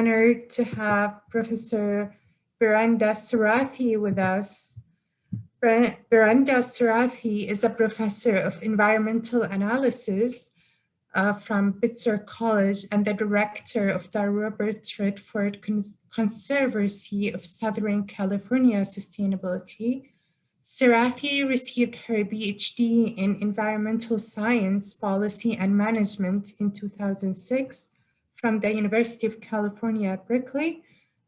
honored to have Professor Brinda Sarathy with us. Brinda Sarathy is a professor of environmental analysis from Pitzer College and the director of the Robert Redford Conservancy of Southern California Sustainability. Sarathy received her PhD in environmental science, policy, and management in 2006 from the University of California, Berkeley,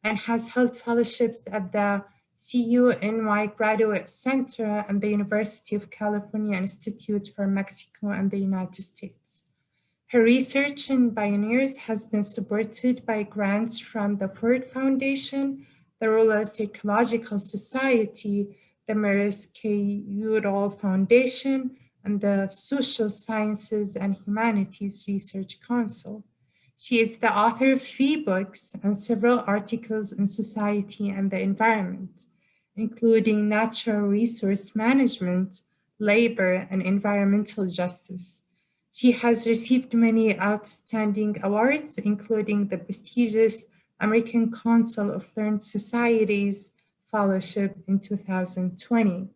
and has held fellowships at the CUNY Graduate Center and the University of California Institute for Mexico and the United States. Her research in pioneers has been supported by grants from the Ford Foundation, the Royal Psychological Society, the Maris K. Udall Foundation, and the Social Sciences and Humanities Research Council. She is the author of 3 books and several articles in Society and the Environment, including Natural Resource Management, Labor, and Environmental Justice. She has received many outstanding awards, including the prestigious American Council of Learned Societies Fellowship in 2020.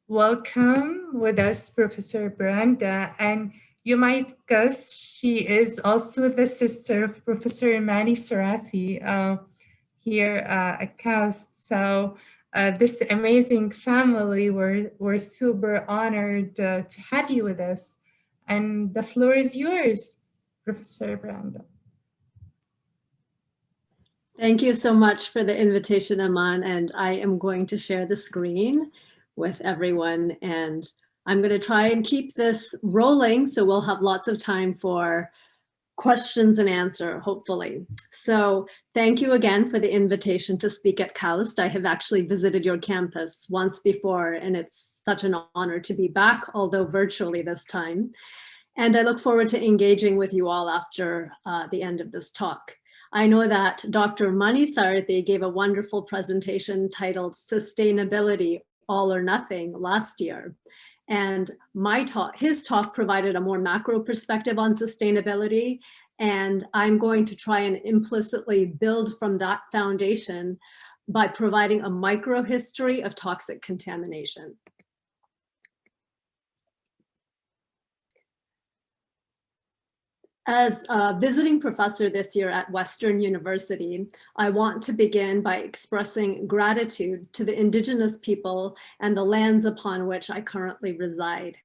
Welcome with us, Professor Brinda, and you might guess she is also the sister of Professor Mani Sarathy here at KAUST. So this amazing family, we're super honored to have you with us. And the floor is yours, Professor Brinda. Thank you so much for the invitation, Aman, and I am going to share the screen with everyone, and I'm going to try and keep this rolling so we'll have lots of time for questions and answer, hopefully. So thank you again for the invitation to speak at KAUST. I have actually visited your campus once before, and it's such an honor to be back, although virtually this time. And I look forward to engaging with you all after the end of this talk. I know that Dr. Mani Sarathy gave a wonderful presentation titled Sustainability, All or Nothing last year. And his talk provided a more macro perspective on sustainability. And I'm going to try and implicitly build from that foundation by providing a micro history of toxic contamination. As a visiting professor this year at Western University, I want to begin by expressing gratitude to the indigenous people and the lands upon which I currently reside.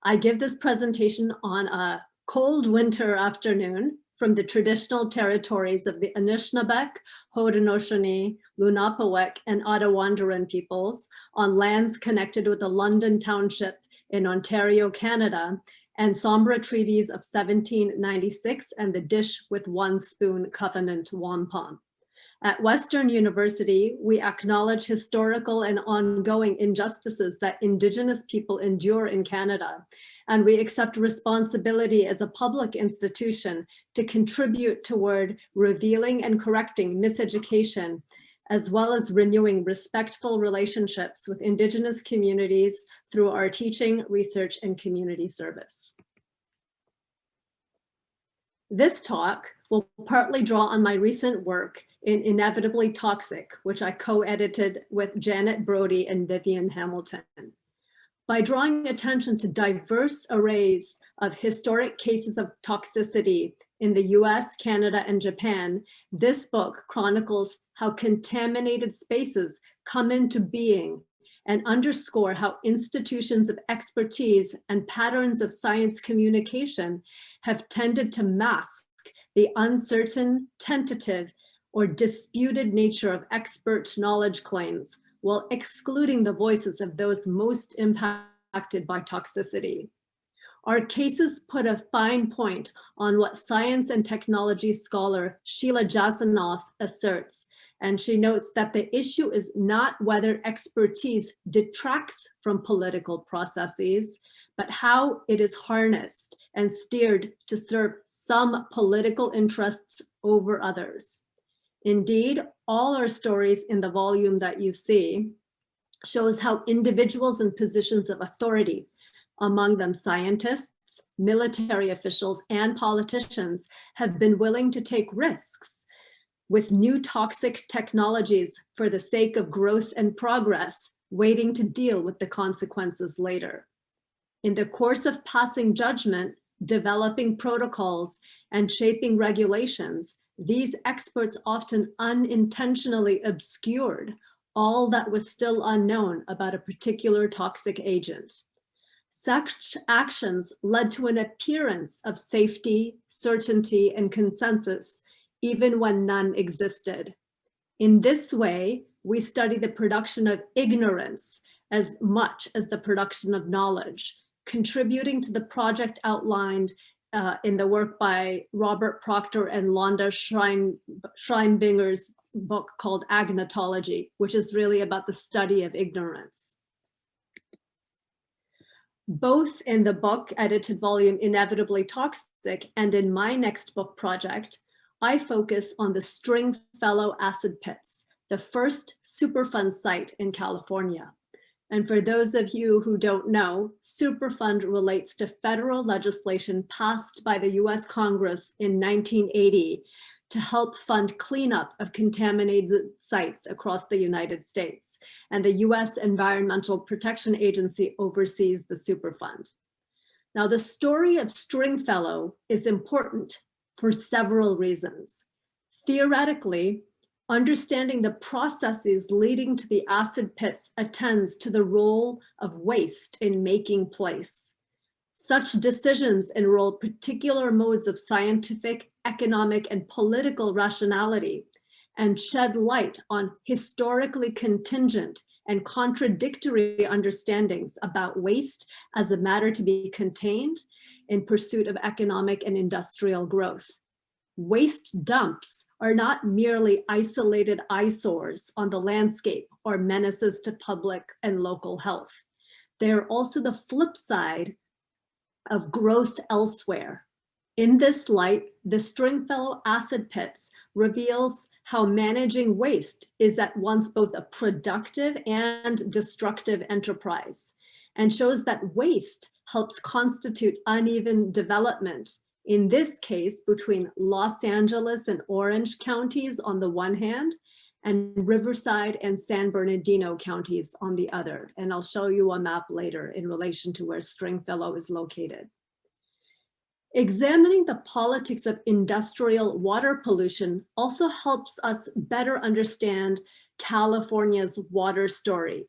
I give this presentation on a cold winter afternoon from the traditional territories of the Anishinaabeg, Haudenosaunee, Lunapawek, and Ottawandaron peoples on lands connected with the London Township in Ontario, Canada, and Sombra Treaties of 1796 and the Dish with One Spoon Covenant Wampum. At Western University, we acknowledge historical and ongoing injustices that Indigenous people endure in Canada, and we accept responsibility as a public institution to contribute toward revealing and correcting miseducation, as well as renewing respectful relationships with Indigenous communities through our teaching, research, and community service. This talk will partly draw on my recent work in Inevitably Toxic, which I co-edited with Janet Brody and Vivian Hamilton. By drawing attention to diverse arrays of historic cases of toxicity in the US, Canada, and Japan, this book chronicles how contaminated spaces come into being and underscore how institutions of expertise and patterns of science communication have tended to mask the uncertain, tentative, or disputed nature of expert knowledge claims, while excluding the voices of those most impacted by toxicity. Our cases put a fine point on what science and technology scholar Sheila Jasanoff asserts, and she notes that the issue is not whether expertise detracts from political processes, but how it is harnessed and steered to serve some political interests over others. Indeed, all our stories in the volume that you see shows how individuals in positions of authority, among them scientists, military officials, and politicians, have been willing to take risks with new toxic technologies for the sake of growth and progress, waiting to deal with the consequences later. In the course of passing judgment, developing protocols, and shaping regulations, these experts often unintentionally obscured all that was still unknown about a particular toxic agent. Such actions led to an appearance of safety, certainty, and consensus, even when none existed. In this way, we study the production of ignorance as much as the production of knowledge, contributing to the project outlined in the work by Robert Proctor and Londa Schreimbinger's book called Agnotology, which is really about the study of ignorance. Both in the book, edited volume Inevitably Toxic, and in my next book project, I focus on the Stringfellow Acid Pits, the first Superfund site in California. And for those of you who don't know, Superfund relates to federal legislation passed by the US Congress in 1980 to help fund cleanup of contaminated sites across the United States. And the US Environmental Protection Agency oversees the Superfund. Now, the story of Stringfellow is important for several reasons. Theoretically, understanding the processes leading to the acid pits attends to the role of waste in making place. Such decisions enroll particular modes of scientific, economic, and political rationality and shed light on historically contingent and contradictory understandings about waste as a matter to be contained in pursuit of economic and industrial growth. Waste dumps are not merely isolated eyesores on the landscape or menaces to public and local health. They are also the flip side of growth elsewhere. In this light, the Stringfellow Acid Pits reveals how managing waste is at once both a productive and destructive enterprise, and shows that waste helps constitute uneven development, in this case between Los Angeles and Orange counties on the one hand, and Riverside and San Bernardino counties on the other. And I'll show you a map later in relation to where Stringfellow is located. Examining the politics of industrial water pollution also helps us better understand California's water story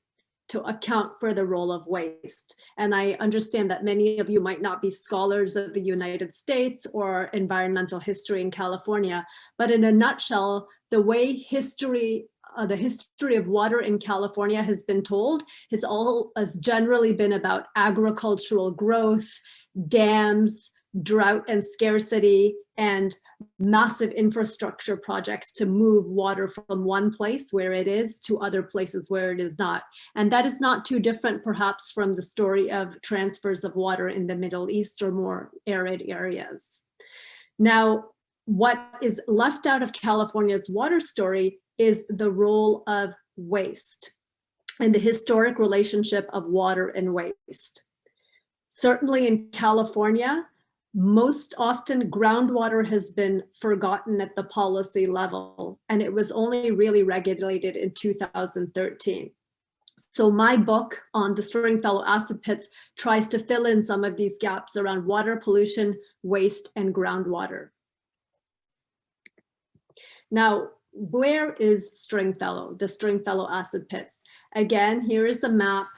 to account for the role of waste. And I understand that many of you might not be scholars of the United States or environmental history in California, but in a nutshell, the way the history of water in California has been told has generally been about agricultural growth, dams, drought and scarcity, and massive infrastructure projects to move water from one place where it is to other places where it is not. And that is not too different perhaps from the story of transfers of water in the Middle East or more arid areas. Now, what is left out of California's water story is the role of waste and the historic relationship of water and waste. Certainly in California, most often groundwater has been forgotten at the policy level, and it was only really regulated in 2013. So my book on the Stringfellow Acid Pits tries to fill in some of these gaps around water pollution, waste, and groundwater. Now, where is Stringfellow, the Stringfellow Acid Pits? Again, here is the map.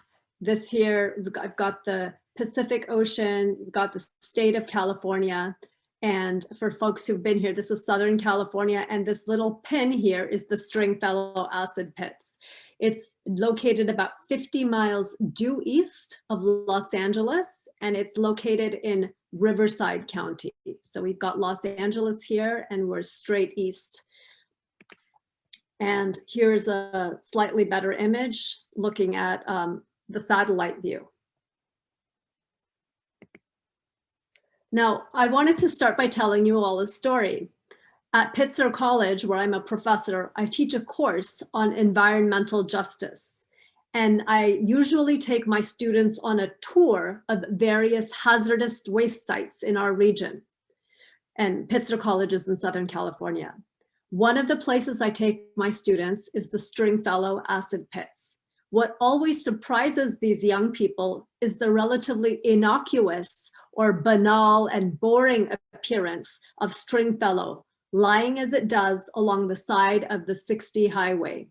This here, I've got the Pacific Ocean, we've got the state of California. And for folks who've been here, this is Southern California. And this little pin here is the Stringfellow Acid Pits. It's located about 50 miles due east of Los Angeles, and it's located in Riverside County. So we've got Los Angeles here, and we're straight east. And here's a slightly better image looking at the satellite view. Now, I wanted to start by telling you all a story. At Pitzer College, where I'm a professor, I teach a course on environmental justice. And I usually take my students on a tour of various hazardous waste sites in our region. And Pitzer College is in Southern California. One of the places I take my students is the Stringfellow Acid Pits. What always surprises these young people is the relatively innocuous or banal and boring appearance of Stringfellow, lying as it does along the side of the 60 highway.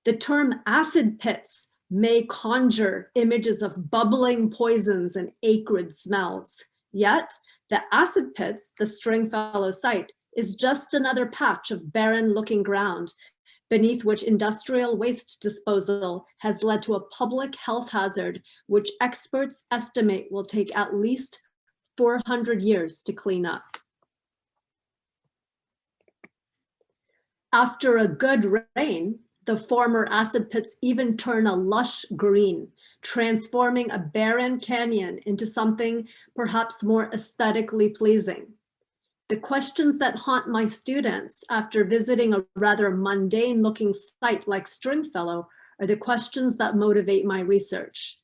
The term acid pits may conjure images of bubbling poisons and acrid smells. Yet, the acid pits, the Stringfellow site, is just another patch of barren-looking ground beneath which industrial waste disposal has led to a public health hazard, which experts estimate will take at least 400 years to clean up. After a good rain, the former acid pits even turn a lush green, transforming a barren canyon into something perhaps more aesthetically pleasing. The questions that haunt my students after visiting a rather mundane looking site like Stringfellow are the questions that motivate my research.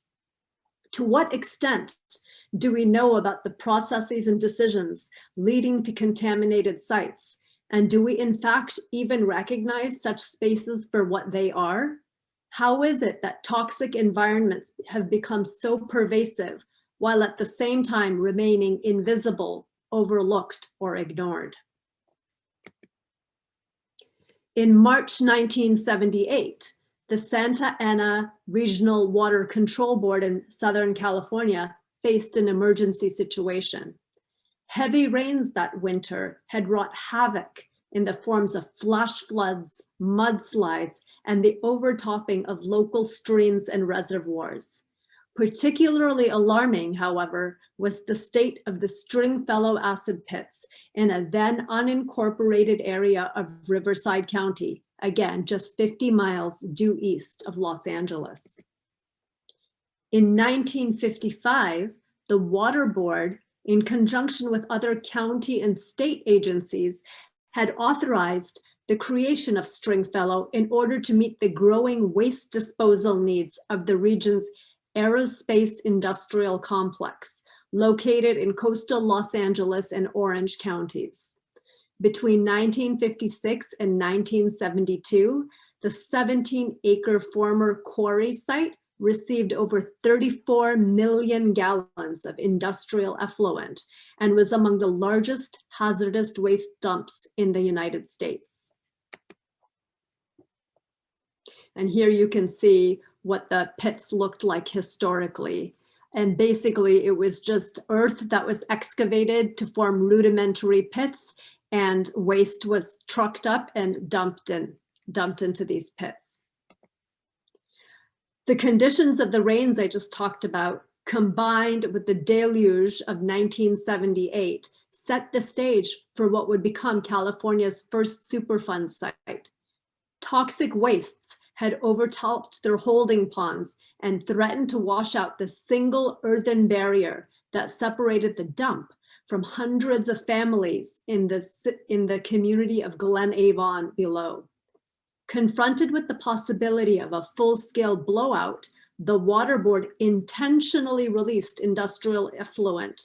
To what extent do we know about the processes and decisions leading to contaminated sites? And do we in fact even recognize such spaces for what they are? How is it that toxic environments have become so pervasive while at the same time remaining invisible, overlooked, or ignored? In March 1978, the Santa Ana Regional Water Control Board in Southern California faced an emergency situation. Heavy rains that winter had wrought havoc in the forms of flash floods, mudslides, and the overtopping of local streams and reservoirs. Particularly alarming, however, was the state of the Stringfellow Acid Pits in a then unincorporated area of Riverside County, again, just 50 miles due east of Los Angeles. In 1955, the Water Board, in conjunction with other county and state agencies, had authorized the creation of Stringfellow in order to meet the growing waste disposal needs of the region's aerospace industrial complex, located in coastal Los Angeles and Orange counties. Between 1956 and 1972, the 17-acre former quarry site received over 34 million gallons of industrial effluent and was among the largest hazardous waste dumps in the United States. And here you can see what the pits looked like historically. And basically it was just earth that was excavated to form rudimentary pits, and waste was trucked up and dumped into these pits. The conditions of the rains I just talked about, combined with the deluge of 1978, set the stage for what would become California's first Superfund site. Toxic wastes had overtopped their holding ponds and threatened to wash out the single earthen barrier that separated the dump from hundreds of families in the community of Glen Avon below. Confronted with the possibility of a full-scale blowout, the Water Board intentionally released industrial effluent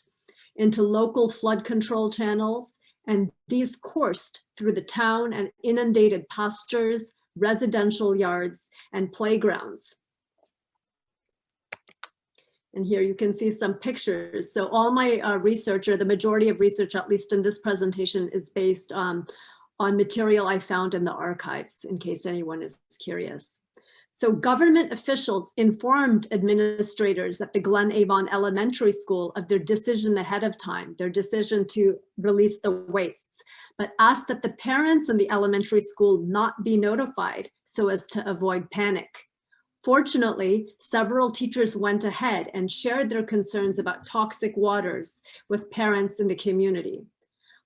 into local flood control channels, and these coursed through the town and inundated pastures, residential yards, and playgrounds. And here you can see some pictures. So all my research, or the majority of research, at least in this presentation, is based on material I found in the archives, in case anyone is curious. So government officials informed administrators at the Glen Avon Elementary School of their decision ahead of time, their decision to release the wastes, but asked that the parents in the elementary school not be notified so as to avoid panic. Fortunately, several teachers went ahead and shared their concerns about toxic waters with parents in the community.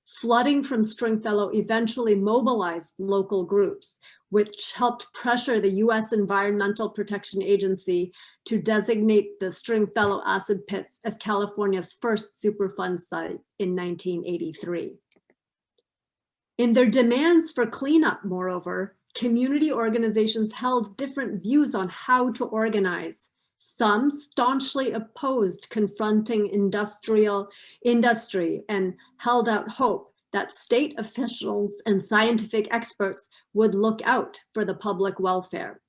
Flooding from Stringfellow eventually mobilized local groups, which helped pressure the US Environmental Protection Agency to designate the Stringfellow Acid Pits as California's first Superfund site in 1983. In their demands for cleanup, moreover, community organizations held different views on how to organize. Some staunchly opposed confronting industry and held out hope that state officials and scientific experts would look out for the public welfare.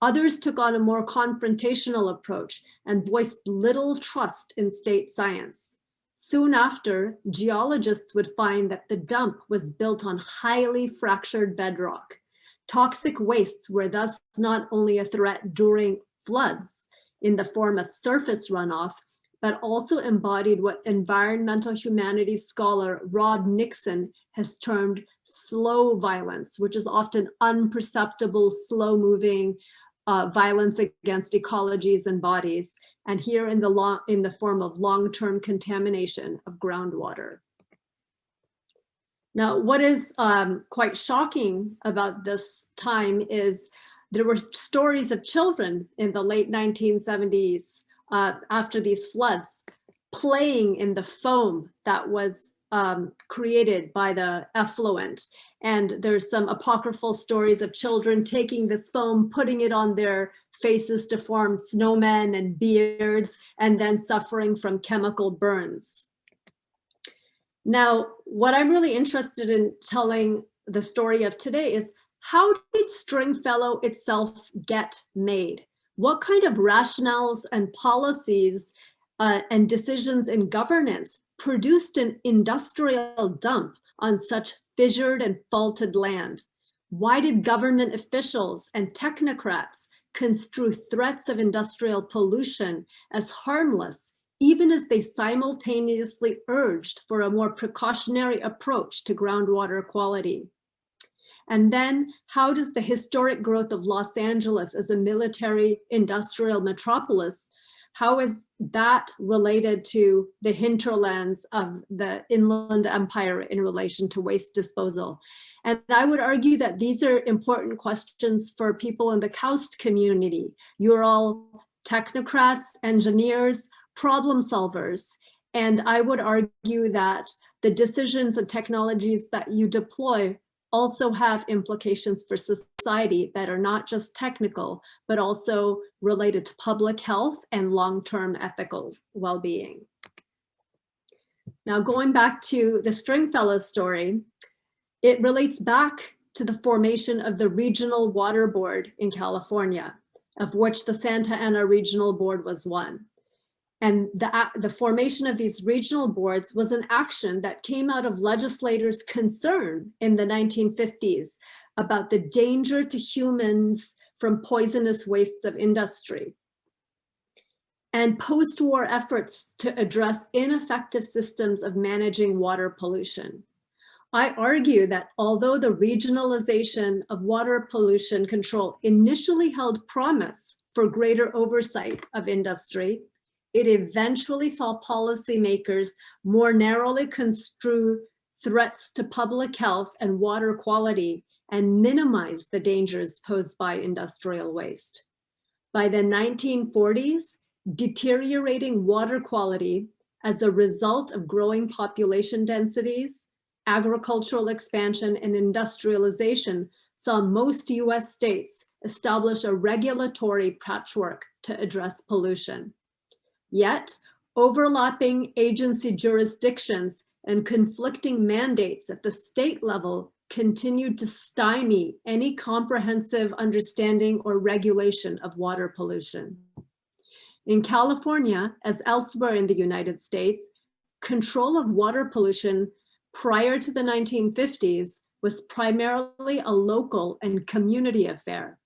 Others took on a more confrontational approach and voiced little trust in state science. Soon after, geologists would find that the dump was built on highly fractured bedrock. Toxic wastes were thus not only a threat during floods in the form of surface runoff, but also embodied what environmental humanities scholar Rob Nixon has termed slow violence, which is often unperceptible, slow-moving violence against ecologies and bodies, and here in the form of long-term contamination of groundwater. Now, what is quite shocking about this time is there were stories of children in the late 1970s after these floods playing in the foam that was created by the effluent. And there's some apocryphal stories of children taking this foam, putting it on their faces to form snowmen and beards, and then suffering from chemical burns. Now, what I'm really interested in telling the story of today is, how did Stringfellow itself get made? What kind of rationales and policies and decisions in governance produced an industrial dump on such fissured and faulted land? Why did government officials and technocrats construe threats of industrial pollution as harmless, even as they simultaneously urged for a more precautionary approach to groundwater quality? And then, how does the historic growth of Los Angeles as a military industrial metropolis, how is that related to the hinterlands of the Inland Empire in relation to waste disposal? And I would argue that these are important questions for people in the KAUST community. You're all technocrats, engineers, problem solvers. And I would argue that the decisions and technologies that you deploy also have implications for society that are not just technical, but also related to public health and long-term ethical well-being. Now, going back to the Stringfellow story, it relates back to the formation of the Regional Water Board in California, of which the Santa Ana Regional Board was one. And the formation of these regional boards was an action that came out of legislators' concern in the 1950s about the danger to humans from poisonous wastes of industry, and post-war efforts to address ineffective systems of managing water pollution. I argue that although the regionalization of water pollution control initially held promise for greater oversight of industry, it eventually saw policymakers more narrowly construe threats to public health and water quality and minimize the dangers posed by industrial waste. By the 1940s, deteriorating water quality as a result of growing population densities, agricultural expansion, and industrialization saw most US states establish a regulatory patchwork to address pollution. Yet, overlapping agency jurisdictions and conflicting mandates at the state level continued to stymie any comprehensive understanding or regulation of water pollution. In California, as elsewhere in the United States, control of water pollution prior to the 1950s was primarily a local and community affair.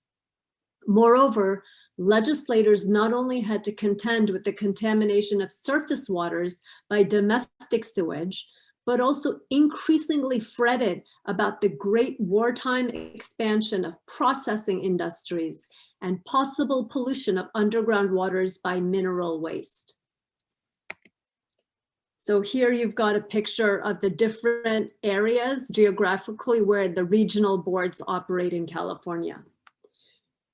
Moreover, legislators not only had to contend with the contamination of surface waters by domestic sewage, but also increasingly fretted about the great wartime expansion of processing industries and possible pollution of underground waters by mineral waste. So here you've got a picture of the different areas geographically where the regional boards operate in California.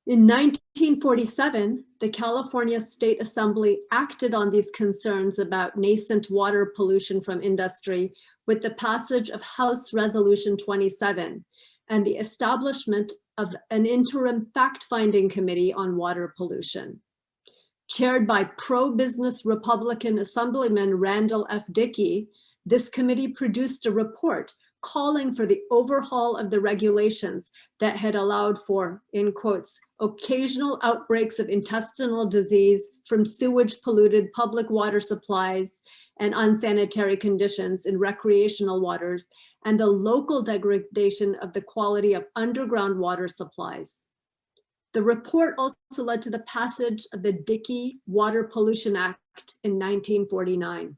In 1947, the California State Assembly acted on these concerns about nascent water pollution from industry with the passage of House Resolution 27 and the establishment of an interim fact-finding committee on water pollution. Chaired by pro-business Republican Assemblyman Randall F. Dickey, this committee produced a report calling for the overhaul of the regulations that had allowed for, in quotes, occasional outbreaks of intestinal disease from sewage polluted public water supplies and unsanitary conditions in recreational waters, and the local degradation of the quality of underground water supplies. The report also led to the passage of the Dickey Water Pollution Act in 1949.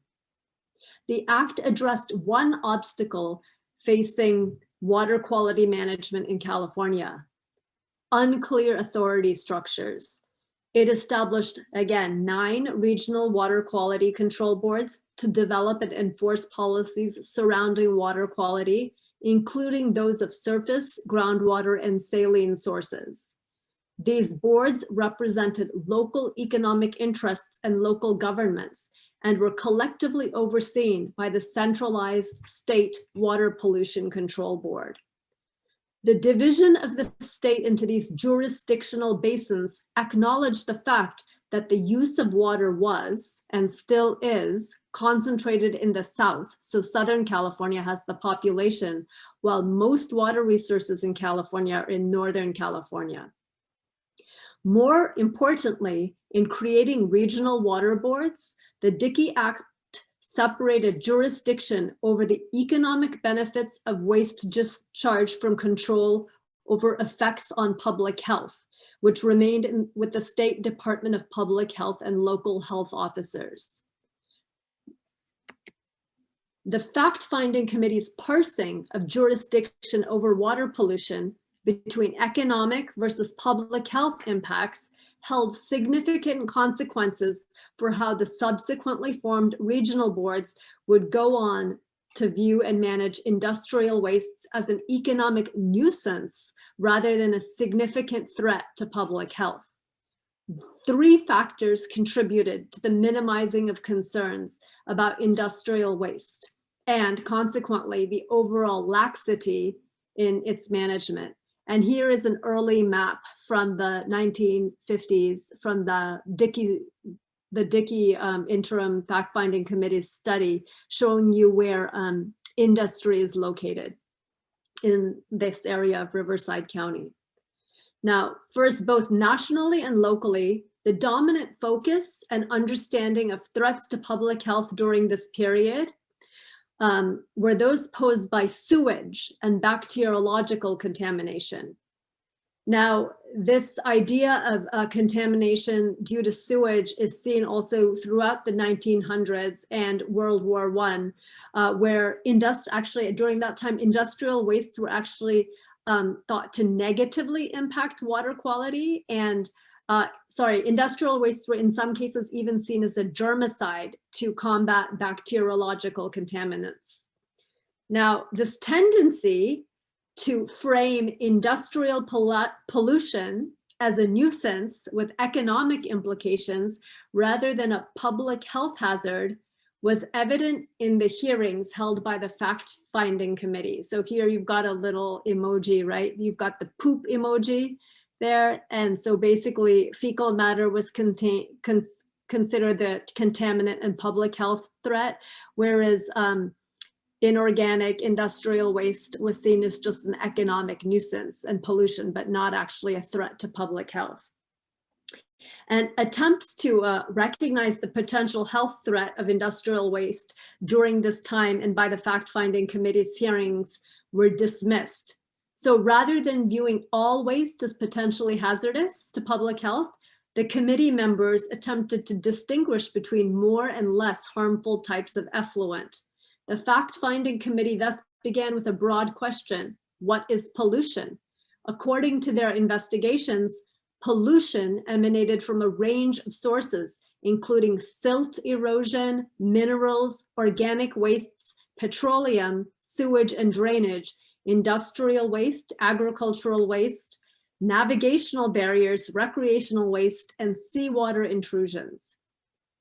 The act addressed one obstacle facing water quality management in California: unclear authority structures. It established, again, 9 regional water quality control boards to develop and enforce policies surrounding water quality, including those of surface, groundwater, and saline sources. These boards represented local economic interests and local governments, and were collectively overseen by the centralized State Water Pollution Control Board. The division of the state into these jurisdictional basins acknowledged the fact that the use of water was, and still is, concentrated in the South. So Southern California has the population, while most water resources in California are in Northern California. More importantly, in creating regional water boards, the Dickey Act separated jurisdiction over the economic benefits of waste discharge from control over effects on public health, which remained with the State Department of Public Health and local health officers. The fact-finding committee's parsing of jurisdiction over water pollution between economic versus public health impacts held significant consequences for how the subsequently formed regional boards would go on to view and manage industrial wastes as an economic nuisance rather than a significant threat to public health. 3 factors contributed to the minimizing of concerns about industrial waste and consequently the overall laxity in its management. And here is an early map from the 1950s from the Dickey Interim Fact-Finding Committee's study, showing you where industry is located in this area of Riverside County. Now, first, both nationally and locally, the dominant focus and understanding of threats to public health during this period were those posed by sewage and bacteriological contamination. Now, this idea of contamination due to sewage is seen also throughout the 1900s and World War I, where actually during that time, industrial wastes were actually thought to negatively impact water quality, and industrial wastes were in some cases even seen as a germicide to combat bacteriological contaminants. Now, this tendency to frame industrial pollution as a nuisance with economic implications rather than a public health hazard was evident in the hearings held by the fact-finding committee. So here you've got a little emoji, right? You've got the poop emoji there. And so basically fecal matter was considered the contaminant and public health threat, whereas inorganic industrial waste was seen as just an economic nuisance and pollution, but not actually a threat to public health. And attempts to recognize the potential health threat of industrial waste during this time and by the fact-finding committee's hearings were dismissed. So rather than viewing all waste as potentially hazardous to public health, the committee members attempted to distinguish between more and less harmful types of effluent. The fact-finding committee thus began with a broad question: what is pollution? According to their investigations, pollution emanated from a range of sources, including silt erosion, minerals, organic wastes, petroleum, sewage and drainage, industrial waste, agricultural waste, navigational barriers, recreational waste, and seawater intrusions.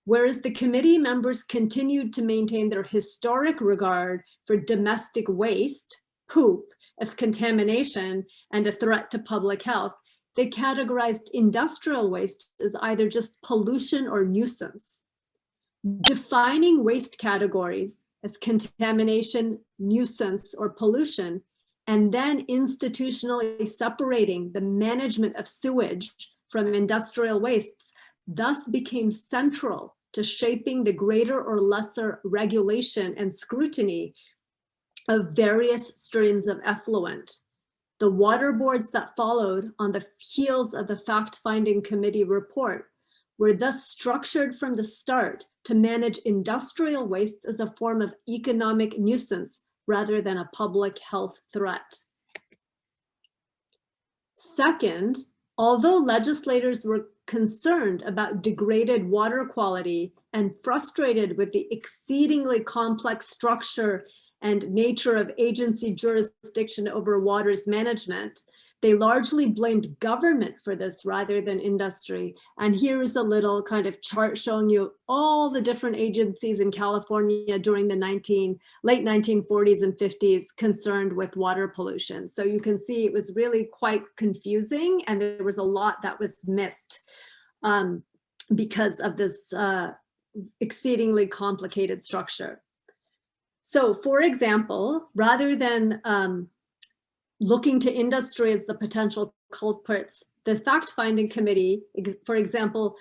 Whereas the committee members continued to maintain their historic regard for domestic waste, poop, as contamination and a threat to public health, they categorized industrial waste as either just pollution or nuisance. Defining waste categories as contamination, nuisance, or pollution, and then institutionally separating the management of sewage from industrial wastes, thus became central to shaping the greater or lesser regulation and scrutiny of various streams of effluent. The water boards that followed on the heels of the fact-finding committee report were thus structured from the start to manage industrial waste as a form of economic nuisance rather than a public health threat. Second, although legislators were concerned about degraded water quality and frustrated with the exceedingly complex structure and nature of agency jurisdiction over water's management, they largely blamed government for this rather than industry. And here's a little kind of chart showing you all the different agencies in California during the late 1940s and 50s concerned with water pollution. So you can see it was really quite confusing, and there was a lot that was missed because of this exceedingly complicated structure. So for example, rather than looking to industry as the potential culprits, the fact-finding committee, for example,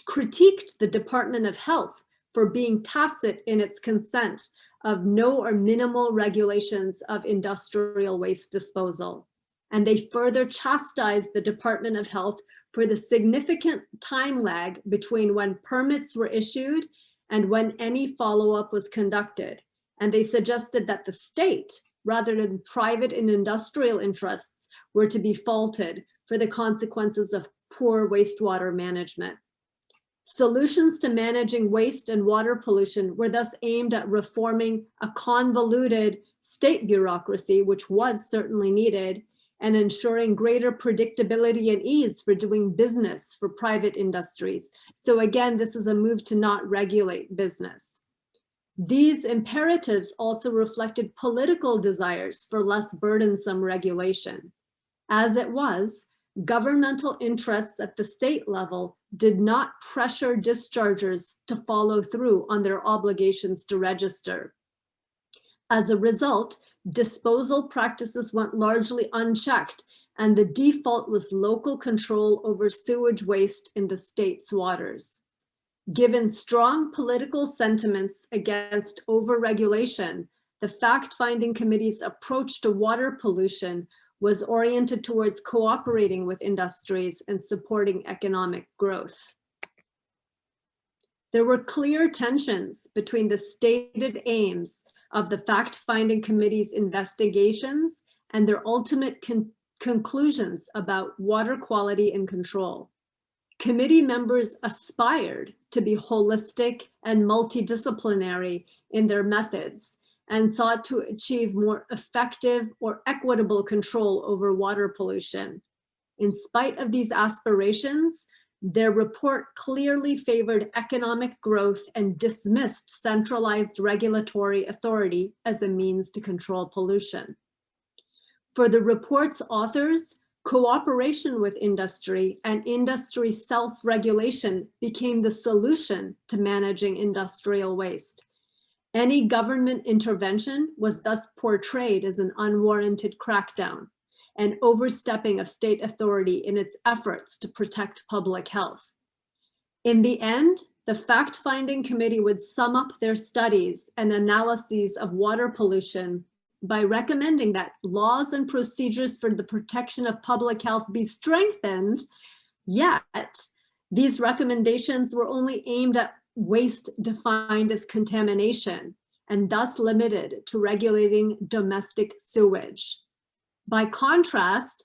critiqued the Department of Health for being tacit in its consent of no or minimal regulations of industrial waste disposal. And they further chastised the Department of Health for the significant time lag between when permits were issued and when any follow-up was conducted. And they suggested that the state, rather than private and industrial interests, were to be faulted for the consequences of poor wastewater management. Solutions to managing waste and water pollution were thus aimed at reforming a convoluted state bureaucracy, which was certainly needed, and ensuring greater predictability and ease for doing business for private industries. So again, this is a move to not regulate business. These imperatives also reflected political desires for less burdensome regulation. As it was, governmental interests at the state level did not pressure dischargers to follow through on their obligations to register. As a result, disposal practices went largely unchecked, and the default was local control over sewage waste in the state's waters. Given strong political sentiments against overregulation, the fact-finding committee's approach to water pollution was oriented towards cooperating with industries and supporting economic growth. There were clear tensions between the stated aims of the fact-finding committee's investigations and their ultimate conclusions about water quality and control. Committee members aspired to be holistic and multidisciplinary in their methods and sought to achieve more effective or equitable control over water pollution. In spite of these aspirations, their report clearly favored economic growth and dismissed centralized regulatory authority as a means to control pollution. For the report's authors, cooperation with industry and industry self-regulation became the solution to managing industrial waste. Any government intervention was thus portrayed as an unwarranted crackdown, an overstepping of state authority in its efforts to protect public health. In the end, the fact-finding committee would sum up their studies and analyses of water pollution by recommending that laws and procedures for the protection of public health be strengthened, yet these recommendations were only aimed at waste defined as contamination and thus limited to regulating domestic sewage. By contrast,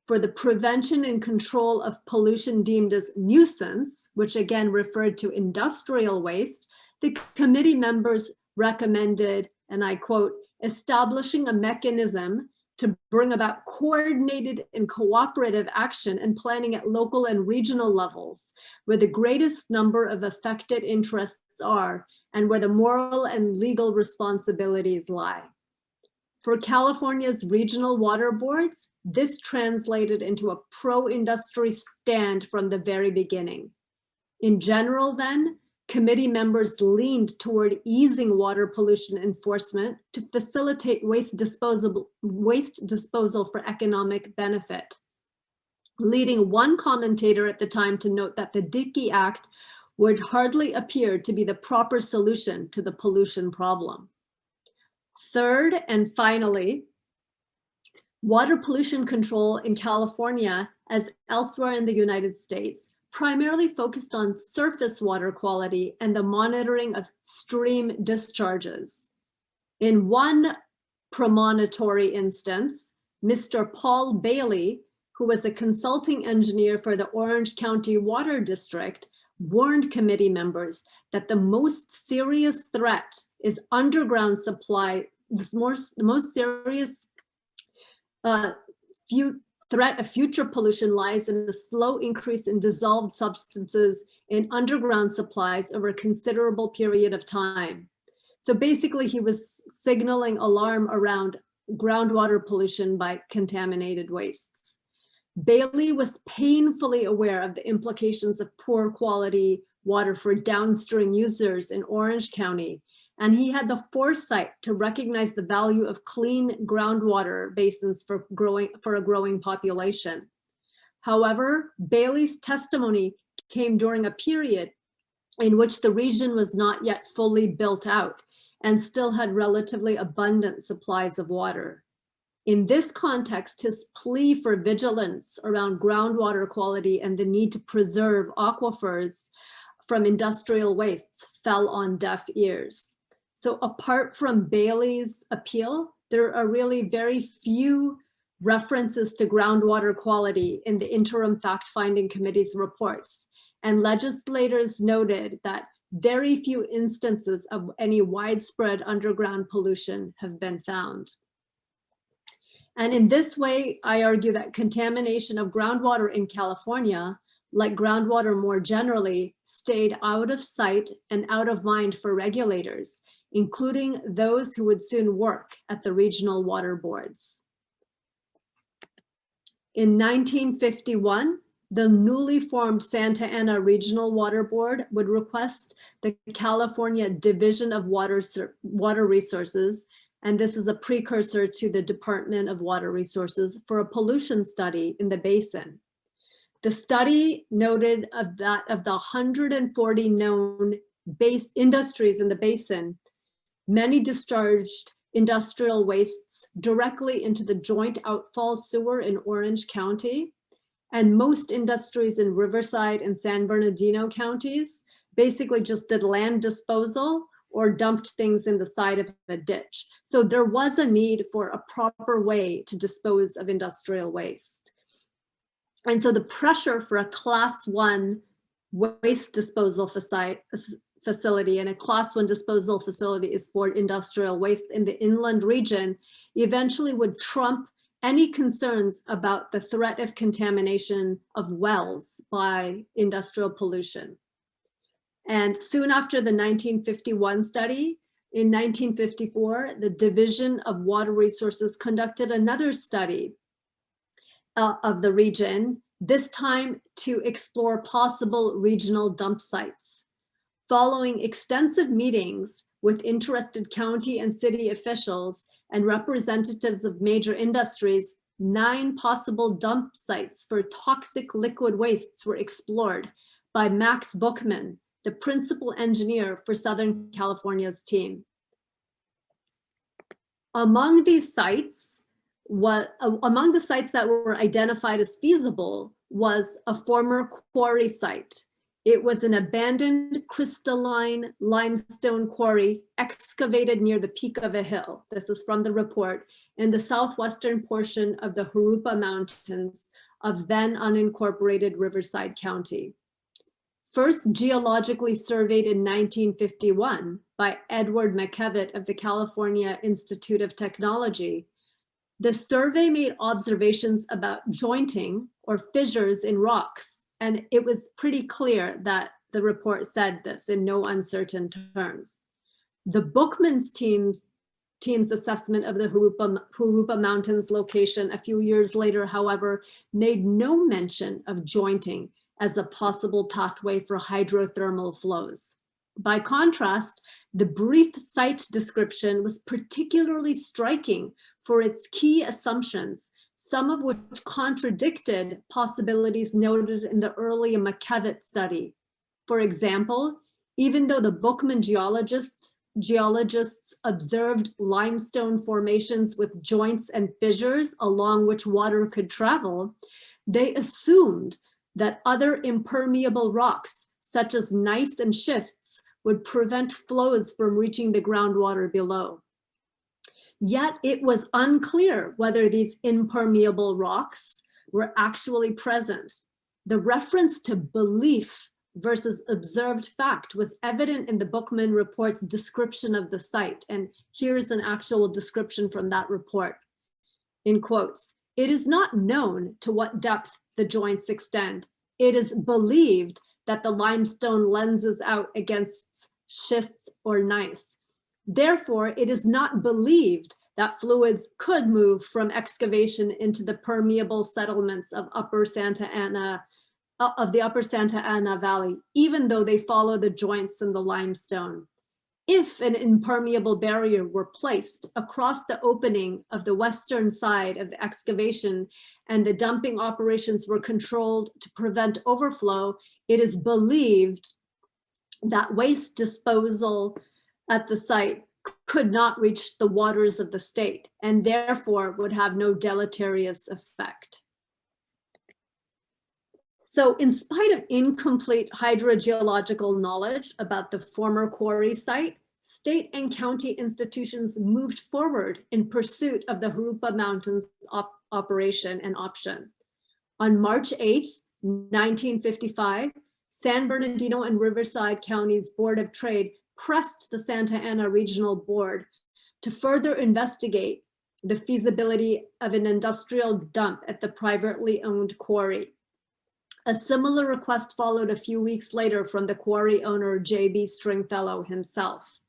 for the prevention and control of pollution deemed as nuisance, which again referred to industrial waste, the committee members recommended, and I quote, establishing a mechanism to bring about coordinated and cooperative action and planning at local and regional levels, where the greatest number of affected interests are and where the moral and legal responsibilities lie. For California's regional water boards, this translated into a pro-industry stand from the very beginning. In general then, committee members leaned toward easing water pollution enforcement to facilitate waste disposal for economic benefit, leading one commentator at the time to note that the Dickey Act would hardly appear to be the proper solution to the pollution problem. Third, and finally, water pollution control in California, as elsewhere in the United States, primarily focused on surface water quality and the monitoring of stream discharges. In one premonitory instance, Mr. Paul Bailey, who was a consulting engineer for the Orange County Water District, warned committee members that the most serious threat is underground supply. The most serious threat of future pollution lies in the slow increase in dissolved substances in underground supplies over a considerable period of time. So basically, he was signaling alarm around groundwater pollution by contaminated wastes. Bailey was painfully aware of the implications of poor quality water for downstream users in Orange County, and he had the foresight to recognize the value of clean groundwater basins for a growing population. However, Bailey's testimony came during a period in which the region was not yet fully built out and still had relatively abundant supplies of water. In this context, his plea for vigilance around groundwater quality and the need to preserve aquifers from industrial wastes fell on deaf ears. So apart from Bailey's appeal, there are really very few references to groundwater quality in the interim fact-finding committee's reports. And legislators noted that very few instances of any widespread underground pollution have been found. And in this way, I argue that contamination of groundwater in California, like groundwater more generally, stayed out of sight and out of mind for regulators, including those who would soon work at the regional water boards. In 1951, the newly formed Santa Ana Regional Water Board would request the California Division of Water Resources, and this is a precursor to the Department of Water Resources, for a pollution study in the basin. The study noted that of the 140 known industries in the basin, many discharged industrial wastes directly into the joint outfall sewer in Orange County, and most industries in Riverside and San Bernardino counties basically just did land disposal or dumped things in the side of a ditch. So there was a need for a proper way to dispose of industrial waste. And so the pressure for a Class 1 waste disposal facility, and a Class 1 disposal facility is for industrial waste in the inland region, eventually would trump any concerns about the threat of contamination of wells by industrial pollution. And soon after the 1951 study, in 1954, the Division of Water Resources conducted another study of the region, this time to explore possible regional dump sites. Following extensive meetings with interested county and city officials and representatives of major industries, 9 possible dump sites for toxic liquid wastes were explored by Max Bookman, the principal engineer for Southern California's team. Among the sites that were identified as feasible was a former quarry site. It was an abandoned crystalline limestone quarry excavated near the peak of a hill. This is from the report, in the southwestern portion of the Jurupa Mountains of then unincorporated Riverside County. First geologically surveyed in 1951 by Edward McKevitt of the California Institute of Technology, the survey made observations about jointing or fissures in rocks, and it was pretty clear that the report said this in no uncertain terms. The Bookman's team's assessment of the Jurupa Mountains location a few years later, however, made no mention of jointing as a possible pathway for hydrothermal flows. By contrast, the brief site description was particularly striking for its key assumptions, some of which contradicted possibilities noted in the early McKevitt study. For example, even though the Bookman geologists observed limestone formations with joints and fissures along which water could travel, they assumed that other impermeable rocks, such as gneiss and schists, would prevent flows from reaching the groundwater below. Yet it was unclear whether these impermeable rocks were actually present. The reference to belief versus observed fact was evident in the Bookman report's description of the site. And here's an actual description from that report. In quotes, "It is not known to what depth the joints extend. It is believed that the limestone lenses out against schists or gneiss. Therefore, it is not believed that fluids could move from excavation into the permeable settlements of the Upper Santa Ana Valley, even though they follow the joints in the limestone. If an impermeable barrier were placed across the opening of the western side of the excavation and the dumping operations were controlled to prevent overflow, it is believed that waste disposal at the site could not reach the waters of the state and therefore would have no deleterious effect." So in spite of incomplete hydrogeological knowledge about the former quarry site, state and county institutions moved forward in pursuit of the Jurupa Mountains operation and option. On March 8th, 1955, San Bernardino and Riverside County's Board of Trade pressed the Santa Ana Regional Board to further investigate the feasibility of an industrial dump at the privately owned quarry. A similar request followed a few weeks later from the quarry owner, J.B. Stringfellow himself.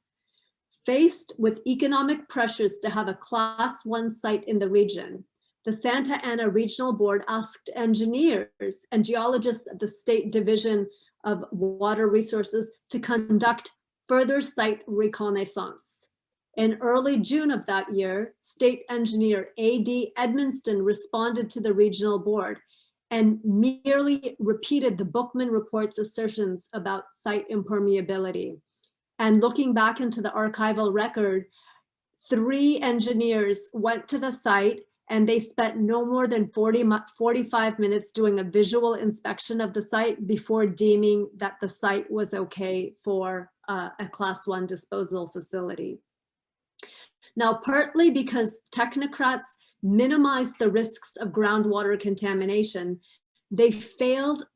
Faced with economic pressures to have a Class 1 site in the region, the Santa Ana Regional Board asked engineers and geologists at the State Division of Water Resources to conduct further site reconnaissance. In early June of that year, State Engineer A.D. Edmonston responded to the Regional Board and merely repeated the Bookman report's assertions about site impermeability. And looking back into the archival record, 3 engineers went to the site and they spent no more than 45 minutes doing a visual inspection of the site before deeming that the site was okay for a Class 1 disposal facility. Now, partly because technocrats minimized the risks of groundwater contamination, they failed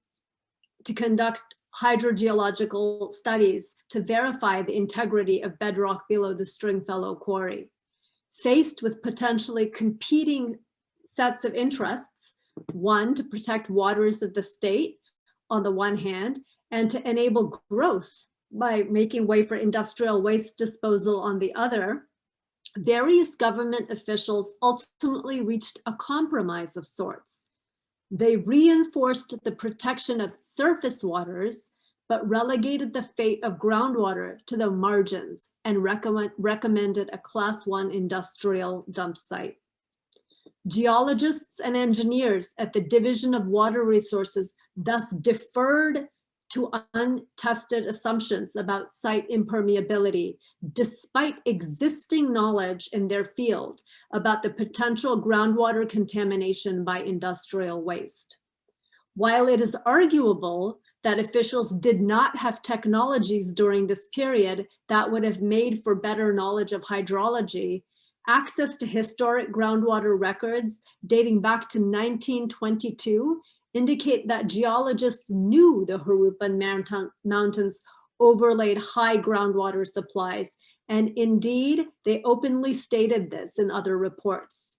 to conduct hydrogeological studies to verify the integrity of bedrock below the Stringfellow quarry. Faced with potentially competing sets of interests, one, to protect waters of the state on the one hand, and to enable growth by making way for industrial waste disposal on the other, various government officials ultimately reached a compromise of sorts. They reinforced the protection of surface waters, but relegated the fate of groundwater to the margins and recommended a Class 1 industrial dump site. Geologists and engineers at the Division of Water Resources thus deferred to untested assumptions about site impermeability, despite existing knowledge in their field about the potential groundwater contamination by industrial waste. While it is arguable that officials did not have technologies during this period that would have made for better knowledge of hydrology, access to historic groundwater records dating back to 1922 indicate that geologists knew the Jurupa Mountains overlaid high groundwater supplies, and indeed, they openly stated this in other reports.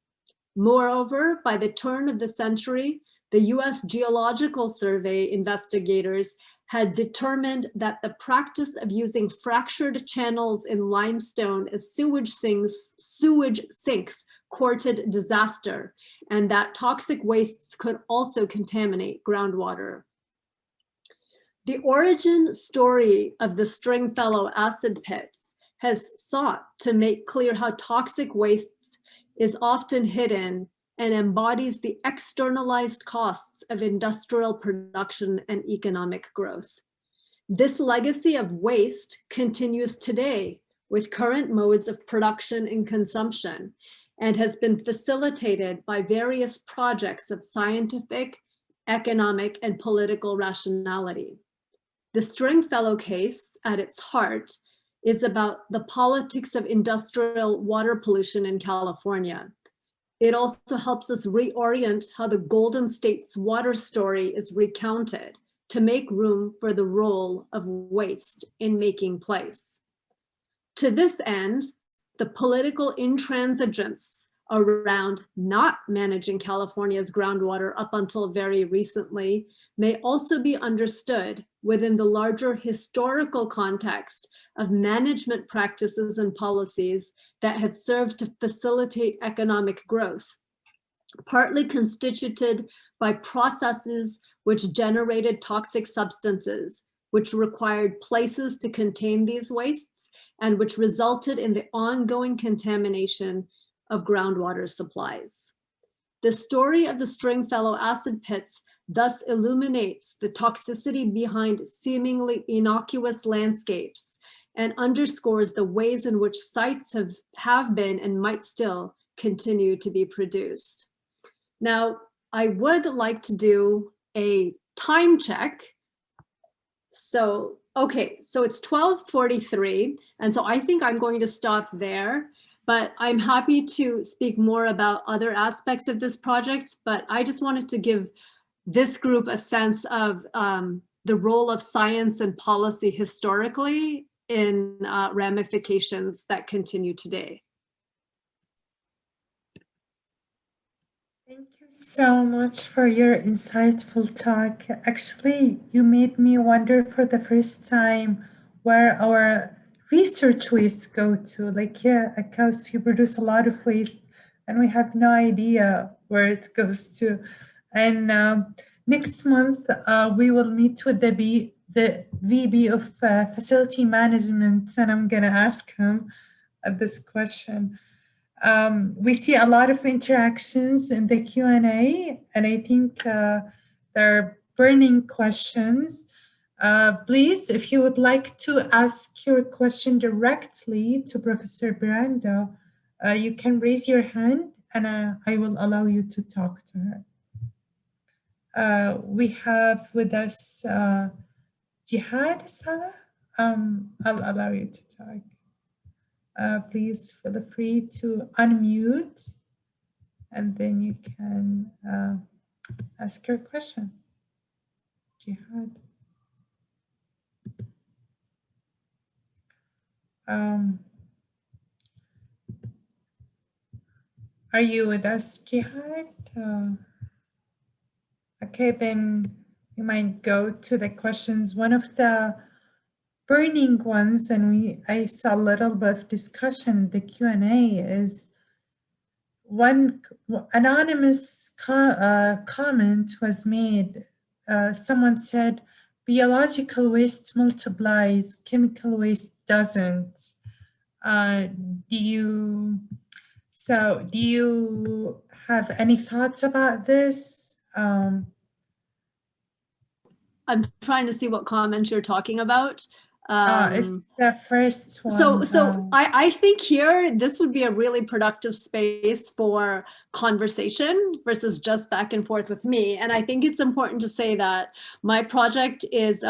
Moreover, by the turn of the century, the US Geological Survey investigators had determined that the practice of using fractured channels in limestone as sewage sinks courted disaster, and that toxic wastes could also contaminate groundwater. The origin story of the Stringfellow Acid Pits has sought to make clear how toxic waste is often hidden and embodies the externalized costs of industrial production and economic growth. This legacy of waste continues today with current modes of production and consumption, and has been facilitated by various projects of scientific, economic, and political rationality. The Stringfellow case, at its heart, is about the politics of industrial water pollution in California. It also helps us reorient how the Golden State's water story is recounted to make room for the role of waste in making place. To this end, the political intransigence around not managing California's groundwater up until very recently may also be understood within the larger historical context of management practices and policies that have served to facilitate economic growth, partly constituted by processes which generated toxic substances, which required places to contain these wastes, and which resulted in the ongoing contamination of groundwater supplies. The story of the Stringfellow Acid Pits thus illuminates the toxicity behind seemingly innocuous landscapes and underscores the ways in which sites have been and might still continue to be produced. Now, I would like to do a time check. So, okay, so it's 12:43, and so I think I'm going to stop there, but I'm happy to speak more about other aspects of this project, but I just wanted to give this group a sense of the role of science and policy historically in ramifications that continue today. Thank you so much for your insightful talk. Actually, you made me wonder for the first time where our research waste go to. Like here at KAUST, we produce a lot of waste and we have no idea where it goes to. And next month, we will meet with the VP of Facility Management, and I'm gonna ask him this question. We see a lot of interactions in the Q&A, and I think there are burning questions. Please, if you would like to ask your question directly to Professor Brinda, you can raise your hand and I will allow you to talk to her. We have with us Jihad Salah. I'll allow you to talk. Please feel free to unmute and then you can ask your question. Jihad. Are you with us, Jihad? Okay, then you might go to the questions. One of the burning ones, and I saw a little bit of discussion, the Q&A, is one anonymous comment was made. Someone said, biological waste multiplies, chemical waste doesn't. Do you have any thoughts about this? I'm trying to see what comments you're talking about. It's the first one. So I think here, this would be a really productive space for conversation versus just back and forth with me. And I think it's important to say that my project is,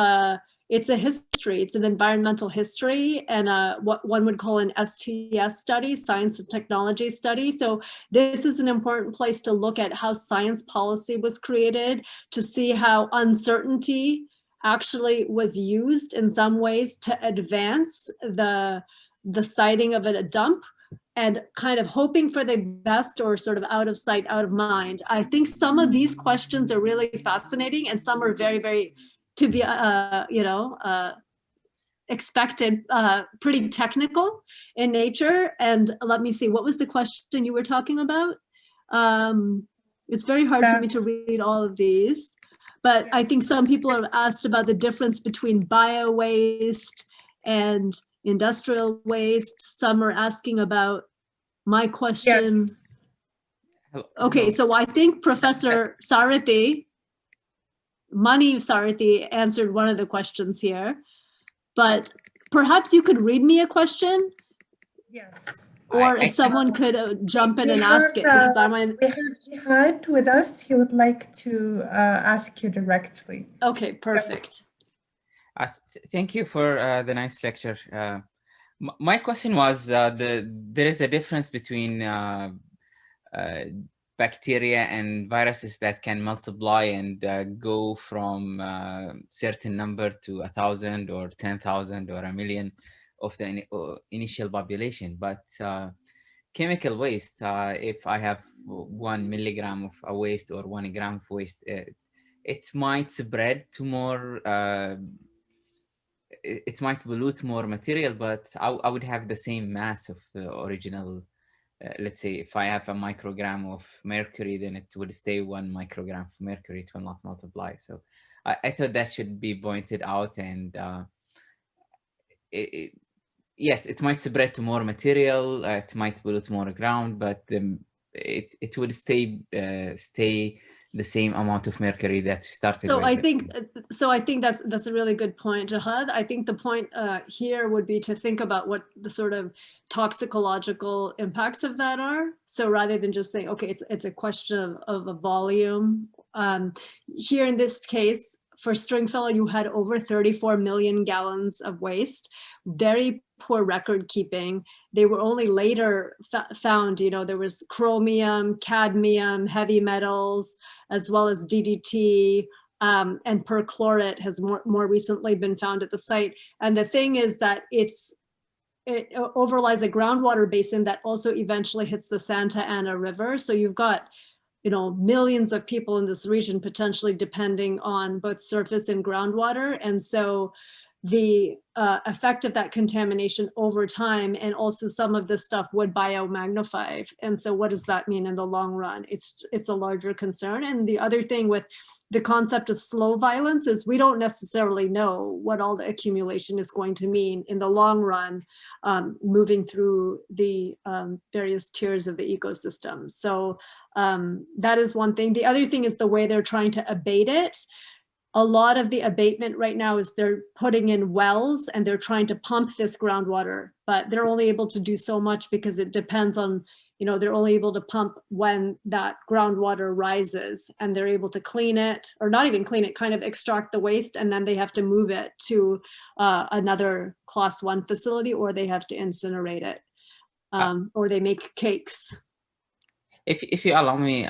it's a history, it's an environmental history and what one would call an STS study, science and technology study. So this is an important place to look at how science policy was created, to see how uncertainty actually was used in some ways to advance the siting of a dump, and kind of hoping for the best or sort of out of sight, out of mind. I think some of these questions are really fascinating and some are very, very to be, expected, pretty technical in nature. And let me see, what was the question you were talking about? It's very hard for me to read all of these. But I think some people have asked about the difference between bio-waste and industrial waste. Some are asking about my question. Yes. Okay, so I think Professor Sarathy, Mani Sarathy, answered one of the questions here, but perhaps you could read me a question? Yes. Or if someone could jump in and ask it, because I might. We have Jihad with us. He would like to ask you directly. Okay, perfect. Thank you for the nice lecture. My question was, there is a difference between bacteria and viruses that can multiply and go from certain number to 1,000 or 10,000 or 1,000,000 of the initial population. But chemical waste, if I have 1 milligram of a waste or 1 gram of waste, it might spread to more, it might pollute more material, but I would have the same mass of the original. Let's say if I have a microgram of mercury, then it will stay 1 microgram of mercury, it will not multiply. So I thought that should be pointed out. And yes, it might spread to more material, it might pollute more ground, but it will stay the same amount of mercury that started So with. I think that's a really good point, Jihad. I think the point here would be to think about what the sort of toxicological impacts of that are. So rather than just saying, okay, it's a question of a volume. Here in this case, for Stringfellow, you had over 34 million gallons of waste, very poor record keeping. They were only later found, there was chromium, cadmium, heavy metals, as well as DDT, and perchlorate has more recently been found at the site. And the thing is that it overlies a groundwater basin that also eventually hits the Santa Ana River. So you've got millions of people in this region potentially depending on both surface and groundwater. And so the effect of that contamination over time, and also some of this stuff would biomagnify. And so what does that mean in the long run? It's a larger concern. And the other thing with the concept of slow violence is we don't necessarily know what all the accumulation is going to mean in the long run, moving through the various tiers of the ecosystem. So that is one thing. The other thing is the way they're trying to abate it. A lot of the abatement right now is they're putting in wells and they're trying to pump this groundwater, but they're only able to do so much because it depends on, they're only able to pump when that groundwater rises, and they're able to clean it, or not even clean it, kind of extract the waste, and then they have to move it to another class 1 facility, or they have to incinerate it, or they make cakes. If you allow me,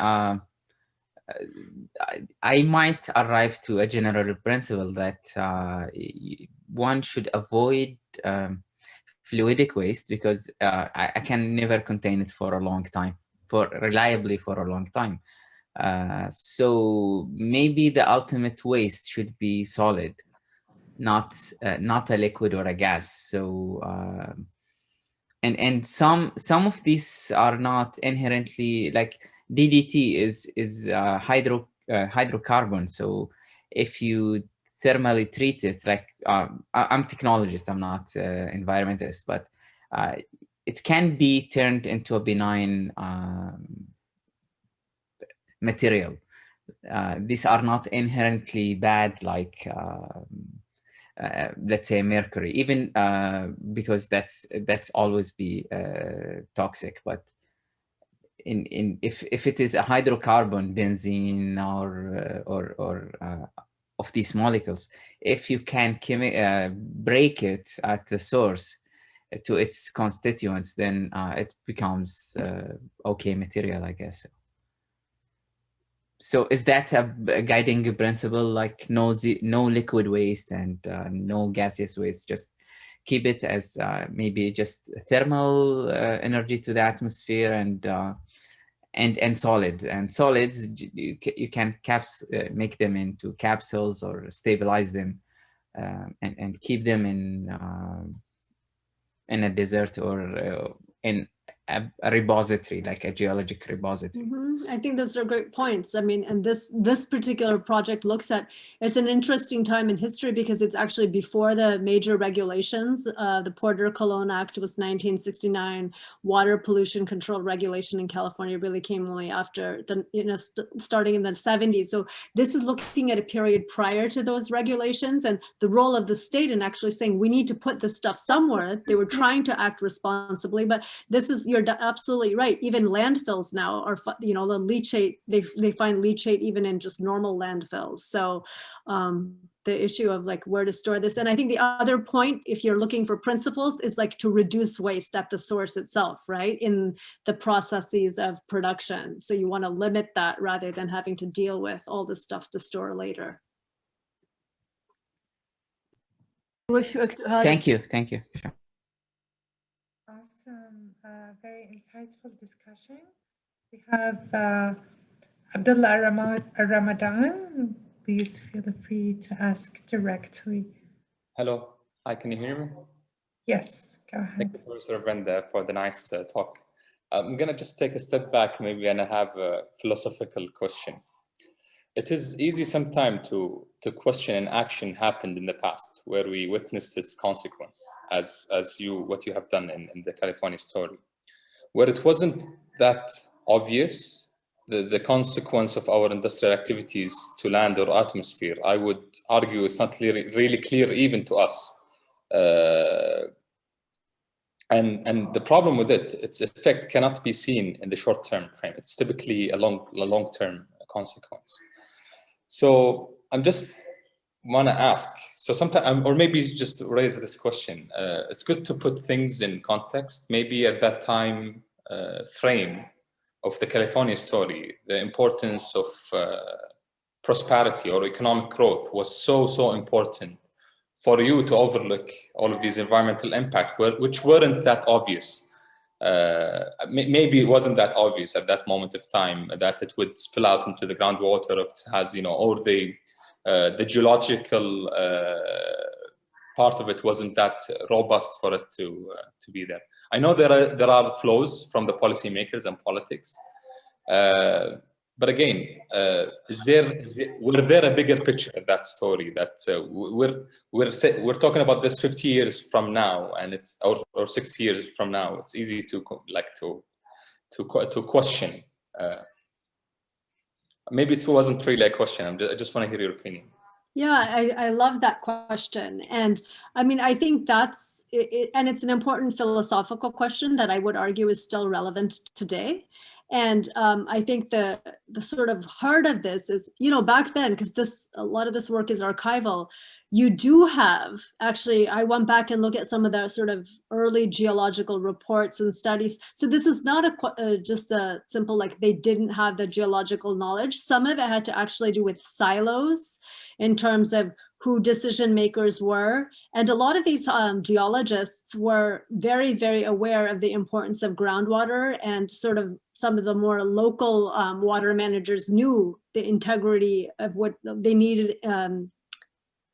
I might arrive to a general principle that one should avoid fluidic waste, because I can never contain it for a long time, reliably for a long time. So maybe the ultimate waste should be solid, not a liquid or a gas. So and some of these are not inherently, like DDT is hydrocarbon. So if you thermally treat it, like I'm technologist, I'm not environmentalist, but it can be turned into a benign material. These are not inherently bad, like let's say mercury, even because that's always be toxic. But if it is a hydrocarbon, benzene, or of these molecules, if you can break it at the source to its constituents, then it becomes okay material, I guess. So is that a guiding principle, like no liquid waste and no gaseous waste? Just keep it as maybe just thermal energy to the atmosphere, and solid. And solids, you can make them into capsules or stabilize them, and keep them in a desert or in a repository, like a geologic repository. I think those are great points. I mean, and this particular project looks at, it's an interesting time in history because it's actually before the major regulations. The Porter-Cologne Act was 1969. Water pollution control regulation in California really came only after the, starting in the 70s. So this is looking at a period prior to those regulations and the role of the state in actually saying we need to put this stuff somewhere. They were trying to act responsibly, but this is, you're absolutely right. Even landfills now are, the leachate, they find leachate even in just normal landfills. So the issue of like where to store this. And I think the other point, if you're looking for principles, is like to reduce waste at the source itself, right? In the processes of production. So you want to limit that rather than having to deal with all this stuff to store later. Thank you. Thank you. Sure. Awesome. Very insightful discussion. We have Abdullah Ramadan. Please feel free to ask directly. Hello. Hi, can you hear me? Yes, go ahead. Thank you, Professor Brinda, for the nice talk. I'm going to just take a step back maybe and I have a philosophical question. It is easy sometimes to question an action happened in the past where we witnessed its consequence, as what you have done in the California story, where it wasn't that obvious, the consequence of our industrial activities to land or atmosphere. I would argue it's not really clear even to us. And the problem with it, its effect cannot be seen in the short-term frame. It's typically a long-term consequence. So I'm just want to ask, so sometimes, or maybe just raise this question. It's good to put things in context. Maybe at that time frame of the California story, the importance of prosperity or economic growth was so important for you to overlook all of these environmental impacts, which weren't that obvious. Maybe it wasn't that obvious at that moment of time that it would spill out into the groundwater. It has, or the geological part of it wasn't that robust for it to be there. I know there are flows from the policymakers and politics, but again, were there a bigger picture of that story that we're talking about this 50 years from now, and it's or 60 years from now? It's easy to question. Maybe it wasn't really a question. I just want to hear your opinion. Yeah, I love that question. And I mean, I think that's it, and it's an important philosophical question that I would argue is still relevant today. And I think the sort of heart of this is, back then, because a lot of this work is archival, you do have, actually, I went back and looked at some of the sort of early geological reports and studies. So this is not just a simple, like they didn't have the geological knowledge. Some of it had to actually do with silos in terms of who decision makers were. And a lot of these geologists were very, very aware of the importance of groundwater, and sort of some of the more local water managers knew the integrity of what they needed,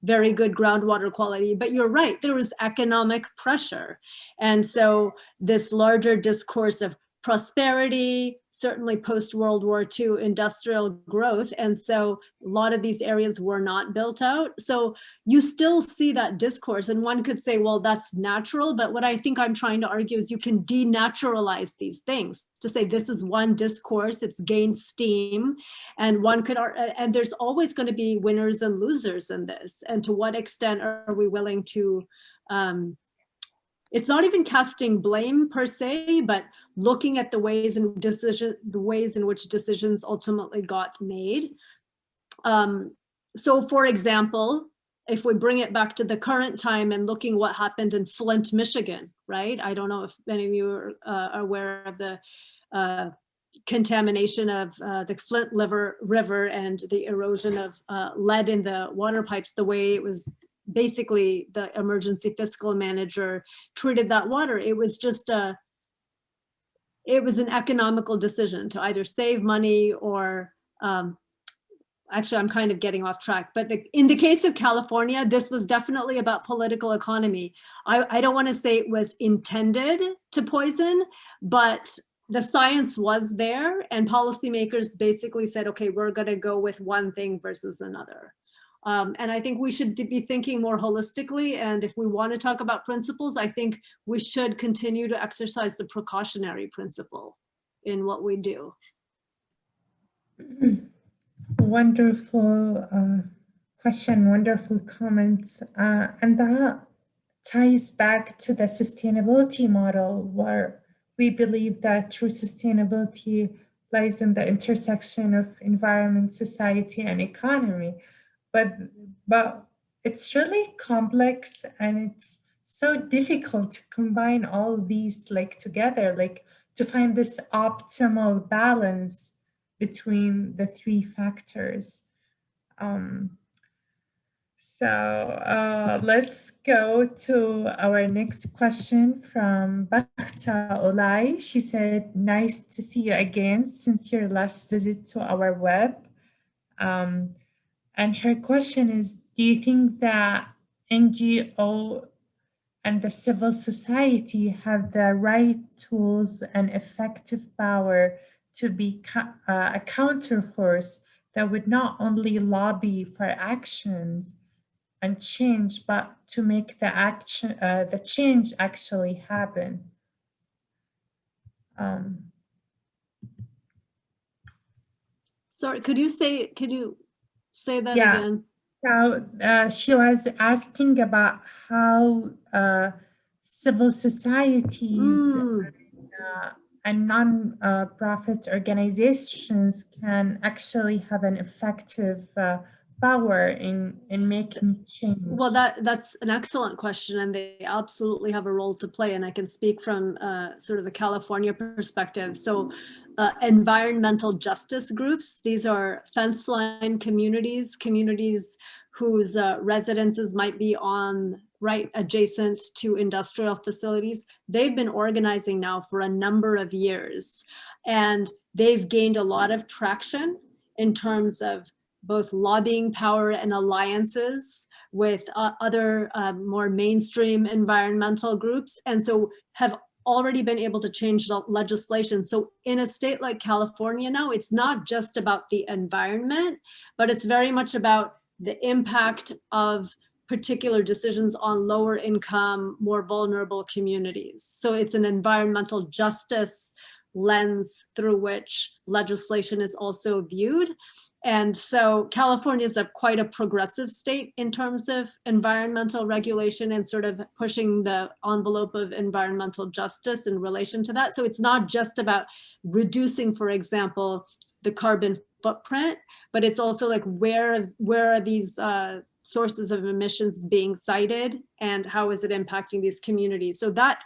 very good groundwater quality. But you're right, there was economic pressure. And so this larger discourse of prosperity, certainly post-World War II industrial growth. And so a lot of these areas were not built out. So you still see that discourse, and one could say, well, that's natural. But what I think I'm trying to argue is you can denaturalize these things to say this is one discourse, it's gained steam, and one could, and there's always going to be winners and losers in this. And to what extent are we willing to, it's not even casting blame per se, but looking at the ways in which decisions ultimately got made. So for example, if we bring it back to the current time and looking what happened in Flint, Michigan, right? I don't know if many of you are aware of the contamination of the Flint River and the erosion of lead in the water pipes, the way it was basically the emergency fiscal manager treated that water. It was just it was an economical decision to either save money or actually, I'm kind of getting off track, but in the case of California, this was definitely about political economy. I don't want to say it was intended to poison, but the science was there, and policymakers basically said, okay, we're going to go with one thing versus another. And I think we should be thinking more holistically. And if we want to talk about principles, I think we should continue to exercise the precautionary principle in what we do. Wonderful question, wonderful comments. And that ties back to the sustainability model, where we believe that true sustainability lies in the intersection of environment, society, and economy. But it's really complex, and it's so difficult to combine all these like together, like to find this optimal balance between the three factors. So let's go to our next question from Bakhta Olay. She said, nice to see you again since your last visit to our web. And her question is, do you think that NGO and the civil society have the right tools and effective power to be a counterforce that would not only lobby for actions and change, but to make the change actually happen? Sorry, could you say that again? So she was asking about how civil societies and non-profit organizations can actually have an effective power in making change. Well, that's an excellent question, and they absolutely have a role to play. And I can speak from sort of a California perspective. So environmental justice groups, these are fence line communities whose residences might be right adjacent to industrial facilities. They've been organizing now for a number of years, and they've gained a lot of traction in terms of both lobbying power and alliances with other more mainstream environmental groups, and so have already been able to change the legislation. So in a state like California now, it's not just about the environment, but it's very much about the impact of particular decisions on lower income, more vulnerable communities. So it's an environmental justice lens through which legislation is also viewed. And so California is quite a progressive state in terms of environmental regulation and sort of pushing the envelope of environmental justice in relation to that. So it's not just about reducing, for example, the carbon footprint, but it's also like where are these sources of emissions being cited and how is it impacting these communities? So that,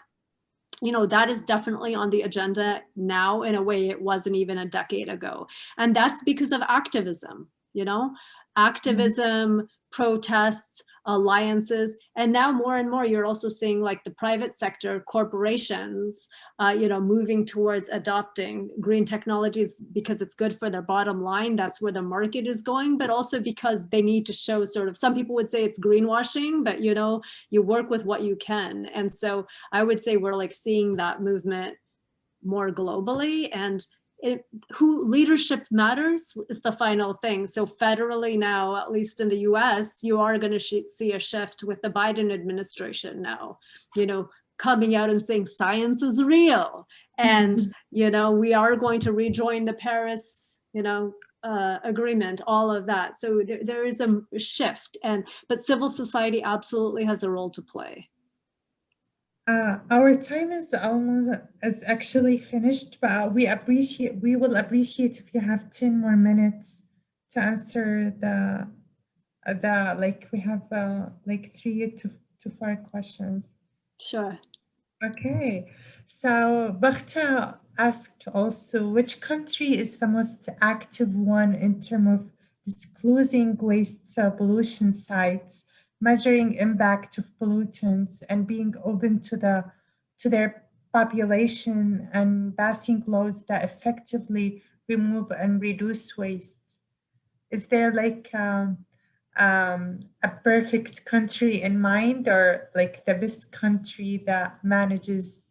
that is definitely on the agenda now in a way it wasn't even a decade ago. And that's because of activism, activism, protests, alliances. And now more and more, you're also seeing like the private sector, corporations, moving towards adopting green technologies because it's good for their bottom line. That's where the market is going, but also because they need to show sort of, some people would say it's greenwashing, but you work with what you can. And so I would say we're like seeing that movement more globally, and who leadership matters is the final thing. So federally now, at least in the US, you are going to see a shift with the Biden administration now, coming out and saying science is real. And, we are going to rejoin the Paris, agreement, all of that. So there is a shift, but civil society absolutely has a role to play. Our time is actually finished, but we will appreciate if you have 10 more minutes to answer we have 3 to 4 questions. Sure. Okay, so Bakhta asked also, which country is the most active one in terms of disclosing waste pollution sites, measuring impact of pollutants, and being open to their population and passing laws that effectively remove and reduce waste? is there like a perfect country in mind, or like the best country that manages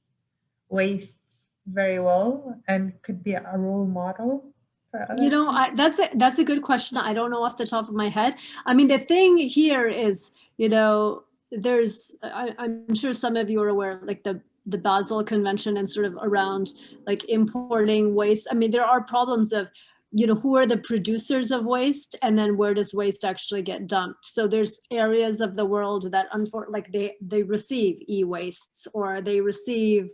wastes very well and could be a role model for others? You know, that's a good question. I don't know off the top of my head. I mean, the thing here is, you know, I'm sure some of you are aware of like the Basel Convention and sort of around like importing waste. I mean, there are problems of, you know, who are the producers of waste, and then where does waste actually get dumped? So there's areas of the world that like they receive e-wastes, or they receive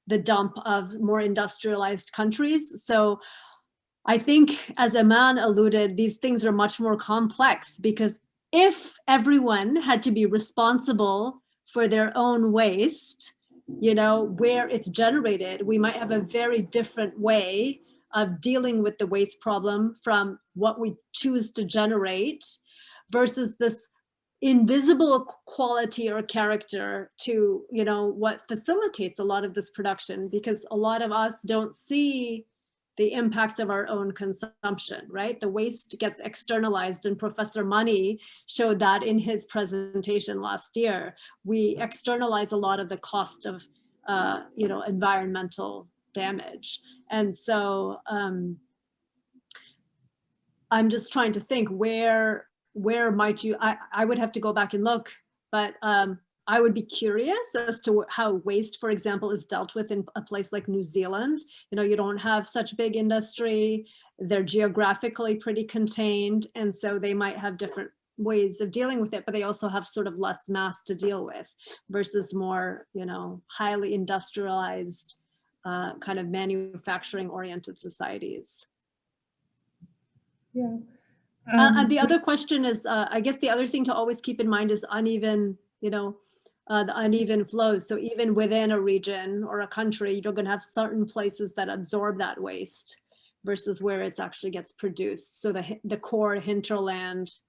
the dump of more industrialized countries. So I think, as Aman alluded, these things are much more complex, because if everyone had to be responsible for their own waste, you know, where it's generated, we might have a very different way of dealing with the waste problem from what we choose to generate versus this invisible quality or character to, you know, what facilitates a lot of this production, because a lot of us don't see the impacts of our own consumption, right? The waste gets externalized, and Professor Money showed that in his presentation last year. We externalize a lot of the cost of, you know, environmental damage. And so I'm just trying to think where might you, I would have to go back and look, but I would be curious as to how waste, for example, is dealt with in a place like New Zealand. You know, you don't have such big industry. They're geographically pretty contained. And so they might have different ways of dealing with it, but they also have sort of less mass to deal with versus more, you know, highly industrialized kind of manufacturing oriented societies. Yeah. And the other question is, I guess the other thing to always keep in mind is uneven, you know, the uneven flows. So even within a region or a country, you're going to have certain places that absorb that waste versus where it actually gets produced. So the core hinterland,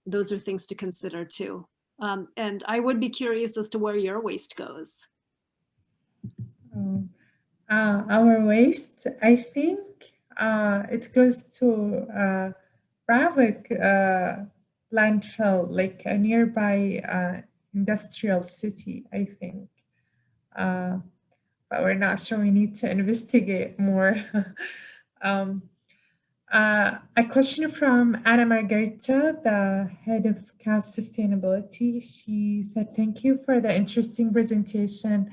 those are things to consider too. And I would be curious as to where your waste goes. Our waste, I think it goes to Ravik landfill, like a nearby industrial city, I think. But we're not sure, we need to investigate more. A question from Anna Margarita, the head of KAUST Sustainability. She said, thank you for the interesting presentation.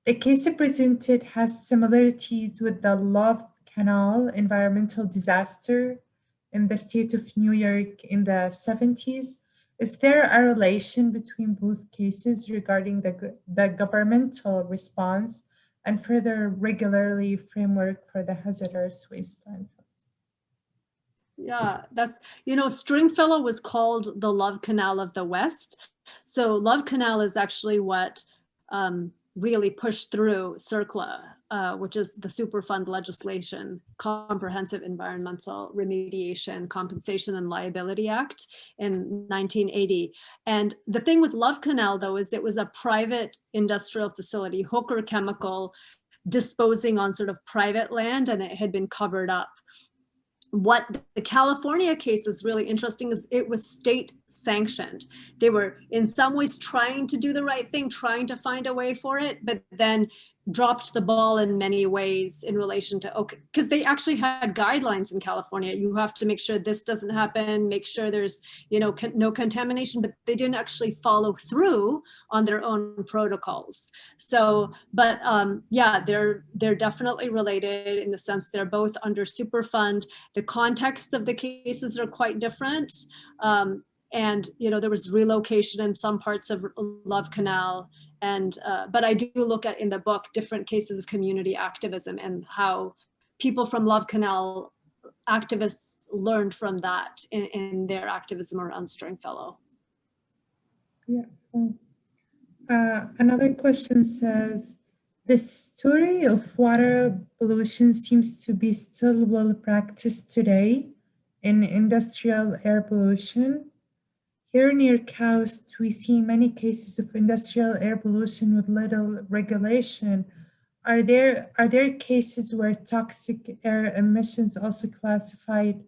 The case presented has similarities with the Love Canal environmental disaster in the state of New York in the 70s. Is there a relation between both cases regarding the governmental response and further regulatory framework for the hazardous waste landfills? Yeah, that's, you know, Stringfellow was called the Love Canal of the West. So Love Canal is actually what really pushed through CERCLA, which is the Superfund legislation, Comprehensive Environmental Remediation, Compensation and Liability Act in 1980. And the thing with Love Canal, though, is it was a private industrial facility, Hooker Chemical, disposing on sort of private land, and it had been covered up. What the California case is really interesting is it was state sanctioned. They were in some ways trying to do the right thing, trying to find a way for it, but then dropped the ball in many ways in relation to, okay, because they actually had guidelines in California. You have to make sure this doesn't happen, make sure there's, you know, no contamination, but they didn't actually follow through on their own protocols. So, but yeah, they're definitely related in the sense they're both under Superfund. The context of the cases are quite different. And, you know, there was relocation in some parts of Love Canal. And, but I do look at in the book different cases of community activism and how people from Love Canal activists learned from that in their activism around Stringfellow. Yeah. Another question says, the story of water pollution seems to be still well practiced today in industrial air pollution. Here near KAUST, we see many cases of industrial air pollution with little regulation. Are there cases where toxic air emissions also classified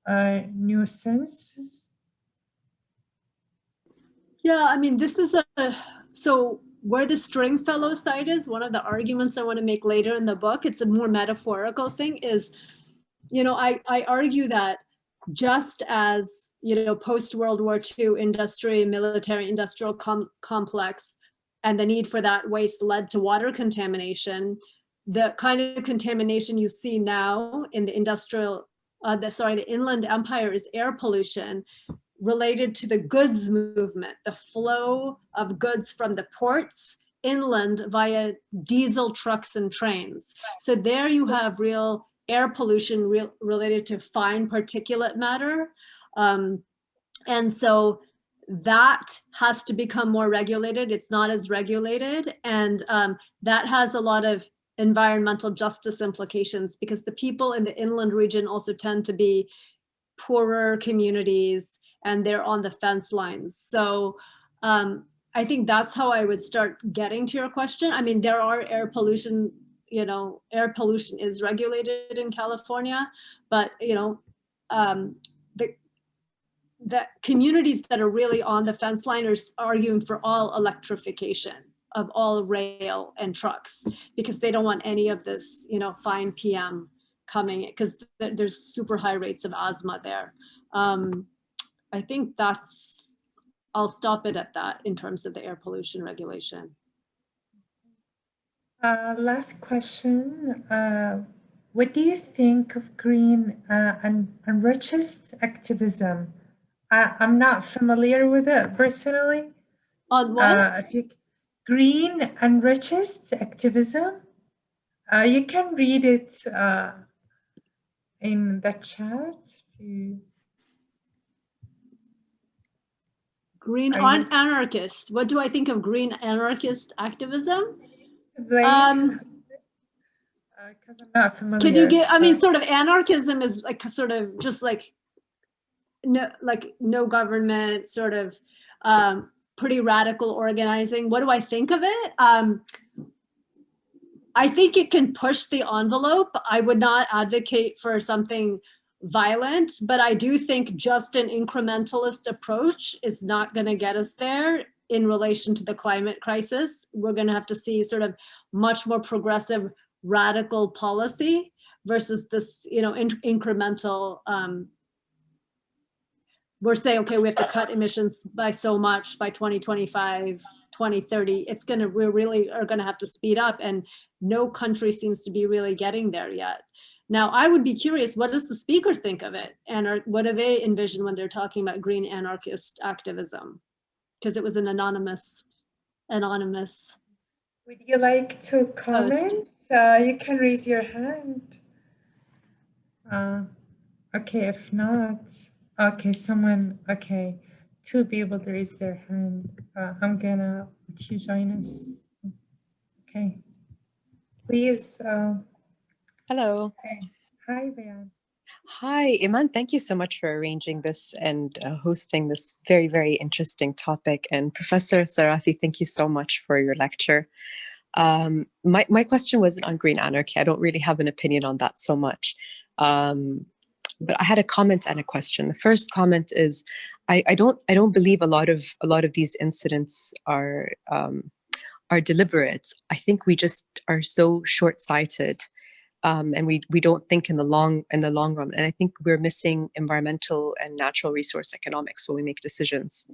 nuisances? Yeah, I mean, this is so where the Stringfellow site is, one of the arguments I want to make later in the book, it's a more metaphorical thing, is, I argue that just as, post-World War II military industrial complex and the need for that waste led to water contamination, the kind of contamination you see now in the the Inland Empire is air pollution related to the goods movement, the flow of goods from the ports inland via diesel trucks and trains. So there you have real air pollution related to fine particulate matter. And so that has to become more regulated. It's not as regulated. And that has a lot of environmental justice implications, because the people in the inland region also tend to be poorer communities, and they're on the fence lines. So I think that's how I would start getting to your question. I mean, there are air pollution, air pollution is regulated in California, but the communities that are really on the fence line are arguing for all electrification of all rail and trucks, because they don't want any of this, fine PM coming, because there's super high rates of asthma there. I think I'll stop it at that in terms of the air pollution regulation. Last question. What do you think of green enrichist activism? I'm not familiar with it personally. On what? Green enrichist activism. You can read it in the chat. Green anarchist. What do I think of green anarchist activism? Because I'm not familiar. Can you get? I mean, sort of anarchism is like sort of just like no government, sort of pretty radical organizing. What do I think of it? I think it can push the envelope. I would not advocate for something violent, but I do think just an incrementalist approach is not going to get us there in relation to the climate crisis. We're going to have to see sort of much more progressive, radical policy versus this, incremental. We're saying, okay, we have to cut emissions by so much by 2025, 2030. We really are going to have to speed up, and no country seems to be really getting there yet. Now, I would be curious, what does the speaker think of it? And what do they envision when they're talking about green anarchist activism? Because it was an anonymous. Would you like to comment? You can raise your hand. Okay, if not, okay, okay, two people to raise their hand. I'm gonna let you join us. Okay, please. Hello. Okay. Hi, Bayan. Hi, Iman. Thank you so much for arranging this and hosting this very, very interesting topic. And Professor Sarathy, thank you so much for your lecture. My question wasn't on green anarchy. I don't really have an opinion on that so much. But I had a comment and a question. The first comment is, I don't believe a lot of these incidents are deliberate. I think we just are so short-sighted. And we don't think in the long run. And I think we're missing environmental and natural resource economics when we make decisions.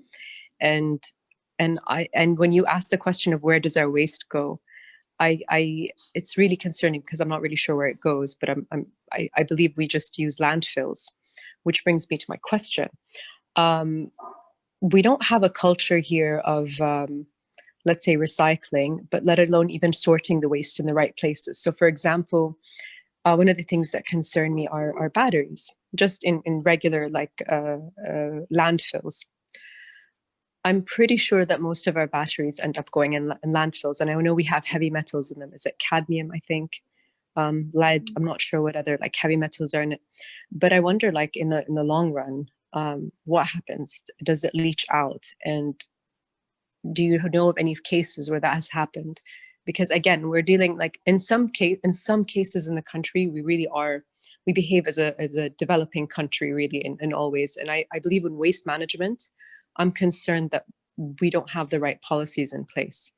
And when you ask the question of where does our waste go, it's really concerning, because I'm not really sure where it goes, but I believe we just use landfills, which brings me to my question. We don't have a culture here of let's say recycling, but let alone even sorting the waste in the right places. So for example, one of the things that concern me are batteries, just in regular landfills. I'm pretty sure that most of our batteries end up going in landfills. And I know we have heavy metals in them. Is it cadmium, I think? Lead, I'm not sure what other heavy metals are in it. But I wonder in the long run, what happens? Does it leach out? And do you know of any cases where that has happened? Because again, we're dealing in some cases in the country, we really are we behave as a developing country really in all ways. And I believe in waste management, I'm concerned that we don't have the right policies in place.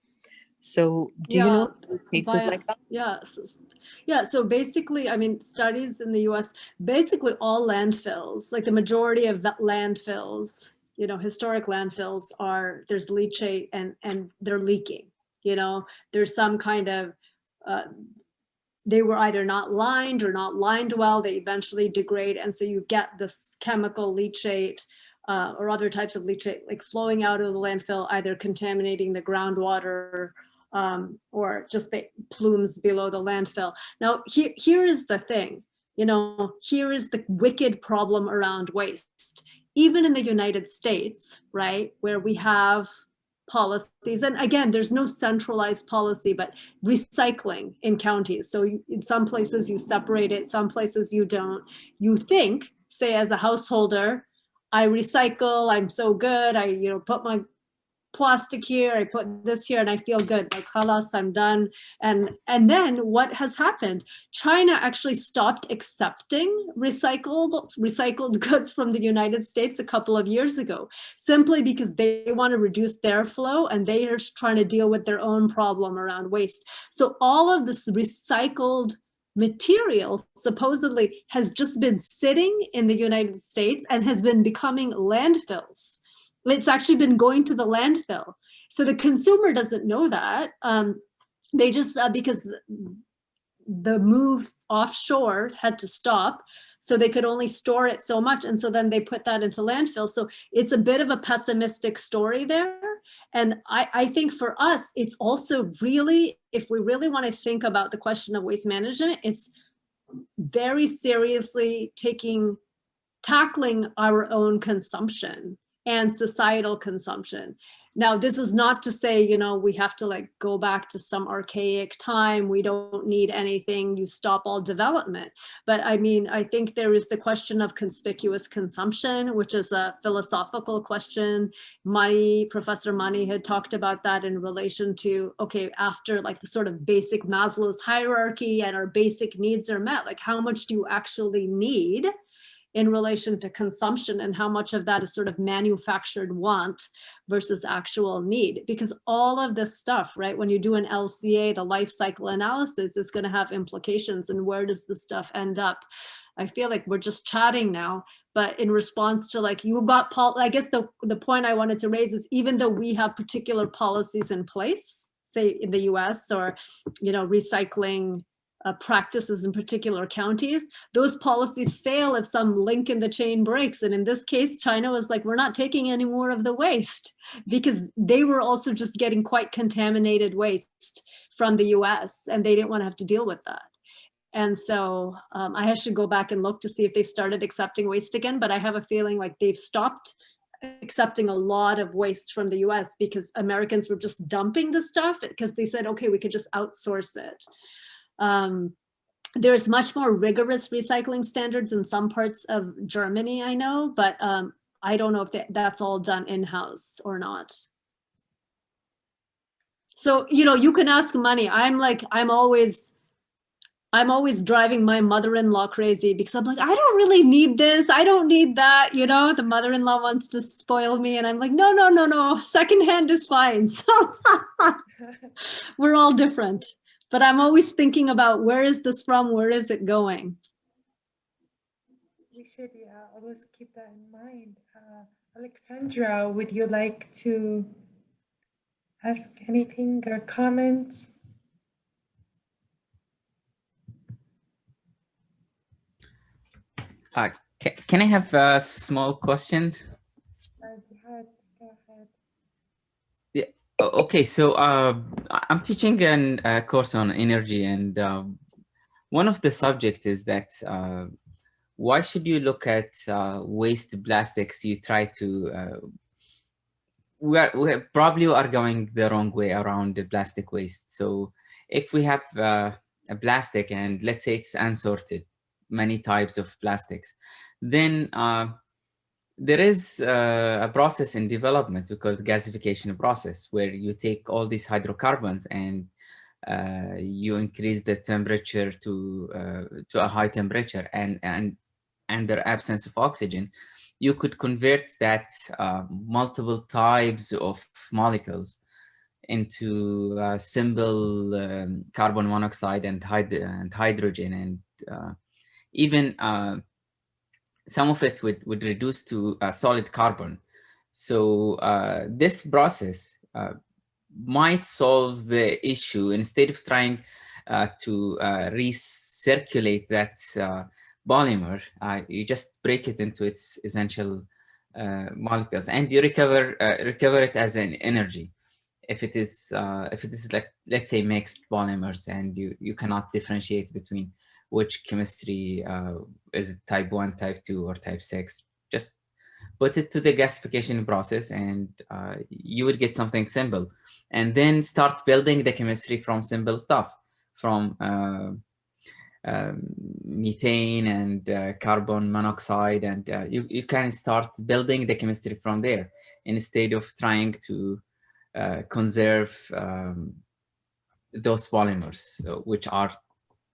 So do you know cases like that? Yeah, so basically, I mean, studies in the US, basically all landfills, like the majority of landfills, you know, historic landfills there's leachate and they're leaking, you know, there's some kind of, they were either not lined or not lined well, they eventually degrade. And so you get this chemical leachate or other types of leachate like flowing out of the landfill, either contaminating the groundwater or just the plumes below the landfill. Now, here is the thing, you know, here is the wicked problem around waste. Even in the United States, right, where we have policies, and again, there's no centralized policy, but recycling in counties. So in some places you separate it, some places you don't. You think, say as a householder, I recycle, I'm so good, I, you know, put my plastic here, I put this here, and I feel good, like halas, I'm done. And then what has happened? China actually stopped accepting recycled goods from the United States a couple of years ago, simply because they want to reduce their flow and they are trying to deal with their own problem around waste. So all of this recycled material supposedly has just been sitting in the United States and has been becoming landfills. It's actually been going to the landfill. So the consumer doesn't know that. They just, because the move offshore had to stop, so they could only store it so much. And so then they put that into landfill. So it's a bit of a pessimistic story there. And I think for us, it's also really, if we really want to think about the question of waste management, it's very seriously tackling our own consumption and societal consumption. Now, this is not to say, you know, we have to like go back to some archaic time. We don't need anything. You stop all development. But I mean, I think there is the question of conspicuous consumption, which is a philosophical question. Professor Mani had talked about that in relation to, okay, after like the sort of basic Maslow's hierarchy and our basic needs are met, like how much do you actually need in relation to consumption, and how much of that is sort of manufactured want versus actual need? Because all of this stuff, right, when you do an LCA, the life cycle analysis, is going to have implications. And where does the stuff end up? I feel like we're just chatting now, but in response to like, you got I guess the point I wanted to raise is, even though we have particular policies in place, say in the US, or, you know, recycling practices in particular counties, those policies fail if some link in the chain breaks. And in this case, China was like, we're not taking any more of the waste, because they were also just getting quite contaminated waste from the US, and they didn't want to have to deal with that. And so I should go back and look to see if they started accepting waste again, but I have a feeling like they've stopped accepting a lot of waste from the US because Americans were just dumping the stuff because they said, okay, we could just outsource it. There's much more rigorous recycling standards in some parts of Germany, I know, but I don't know if that's all done in-house or not. So, you know, you can ask Mani. I'm always driving my mother-in-law crazy because I'm like, I don't really need this. I don't need that. You know, the mother-in-law wants to spoil me. And I'm like, no. Secondhand is fine. So we're all different. But I'm always thinking about, where is this from? Where is it going? We should always keep that in mind. Alexandra, would you like to ask anything or comment? Can I have a small question? Go ahead. Yeah. Okay, so I'm teaching a course on energy, and one of the subjects is that why should you look at waste plastics? You try to we probably are going the wrong way around the plastic waste. So if we have a plastic, and let's say it's unsorted, many types of plastics, then there is a process in development because gasification process, where you take all these hydrocarbons and you increase the temperature to a high temperature, and under absence of oxygen, you could convert that multiple types of molecules into simple carbon monoxide and hydrogen, and even some of it would reduce to solid carbon. So this process might solve the issue. Instead of trying to recirculate that polymer, you just break it into its essential molecules, and you recover it as an energy. If it is like, let's say, mixed polymers, and you cannot differentiate between which chemistry is it type 1, type 2, or type 6, just put it to the gasification process, and you would get something simple. And then start building the chemistry from simple stuff, from methane and carbon monoxide, and you can start building the chemistry from there, instead of trying to conserve those polymers, which are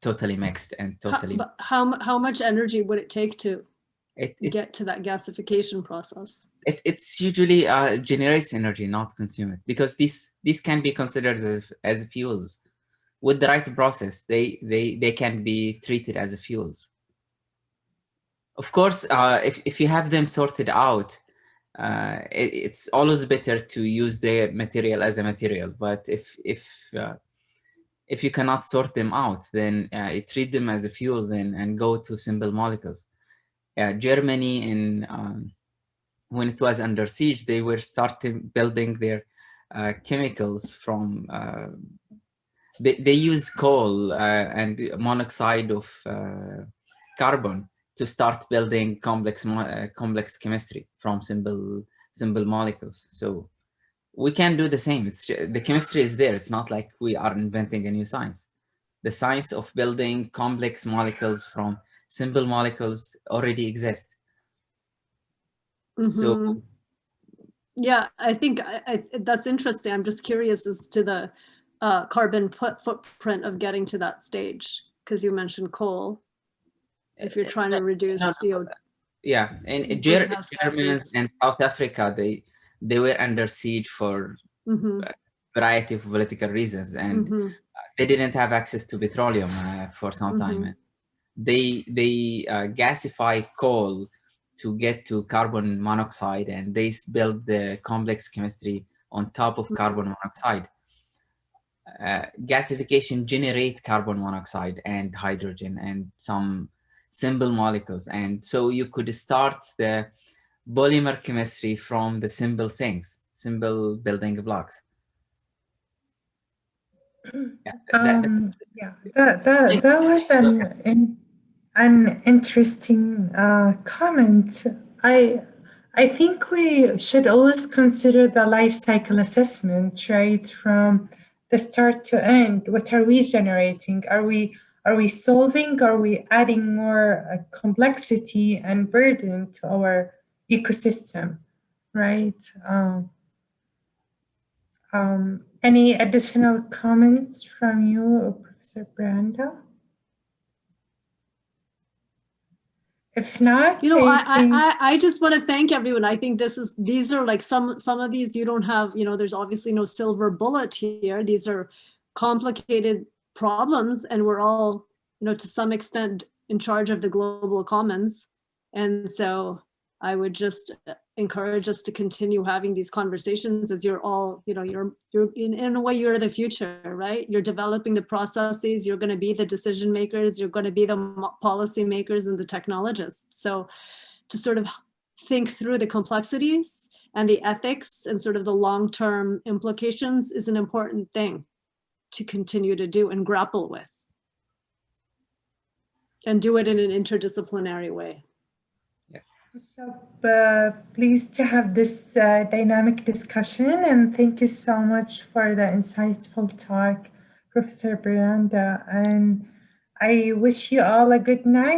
totally mixed and totally. How much energy would it take to get to that gasification process? It's usually generates energy, not consume it, because these can be considered as fuels. With the right process, they can be treated as fuels. Of course, if you have them sorted out, it's always better to use the material as a material. But if you cannot sort them out, then you treat them as a fuel, then, and go to simple molecules. Germany, when it was under siege, they were starting building their chemicals from. They use coal and monoxide of carbon to start building complex chemistry from simple molecules. So we can do the same. The chemistry is there. It's not like we are inventing a new science. The science of building complex molecules from simple molecules already exists. Mm-hmm. So yeah, I think that's interesting. I'm just curious as to the carbon footprint of getting to that stage, because you mentioned coal. If you're trying to reduce CO2. Yeah, and Germany and South Africa, they were under siege for a variety of political reasons, and they didn't have access to petroleum for some time. They gasify coal to get to carbon monoxide, and they build the complex chemistry on top of carbon monoxide. Gasification generate carbon monoxide and hydrogen and some simple molecules, and so you could start the polymer chemistry from the simple things, simple building blocks. That was an interesting comment. I think we should always consider the life cycle assessment, right, from the start to end. What are we generating? Are we solving? Are we adding more complexity and burden to our ecosystem, right? Any additional comments from you, Professor Brinda? If not, I just want to thank everyone. I think these are like some of these you don't have, there's obviously no silver bullet here. These are complicated problems, and we're all, to some extent in charge of the global commons. And so I would just encourage us to continue having these conversations, as you're all, you're in a way, you're the future, right? You're developing the processes, you're going to be the decision makers, you're going to be the policy makers and the technologists. So to sort of think through the complexities and the ethics and sort of the long-term implications is an important thing to continue to do and grapple with, and do it in an interdisciplinary way. So pleased to have this dynamic discussion, and thank you so much for the insightful talk, Professor Brinda, and I wish you all a good night.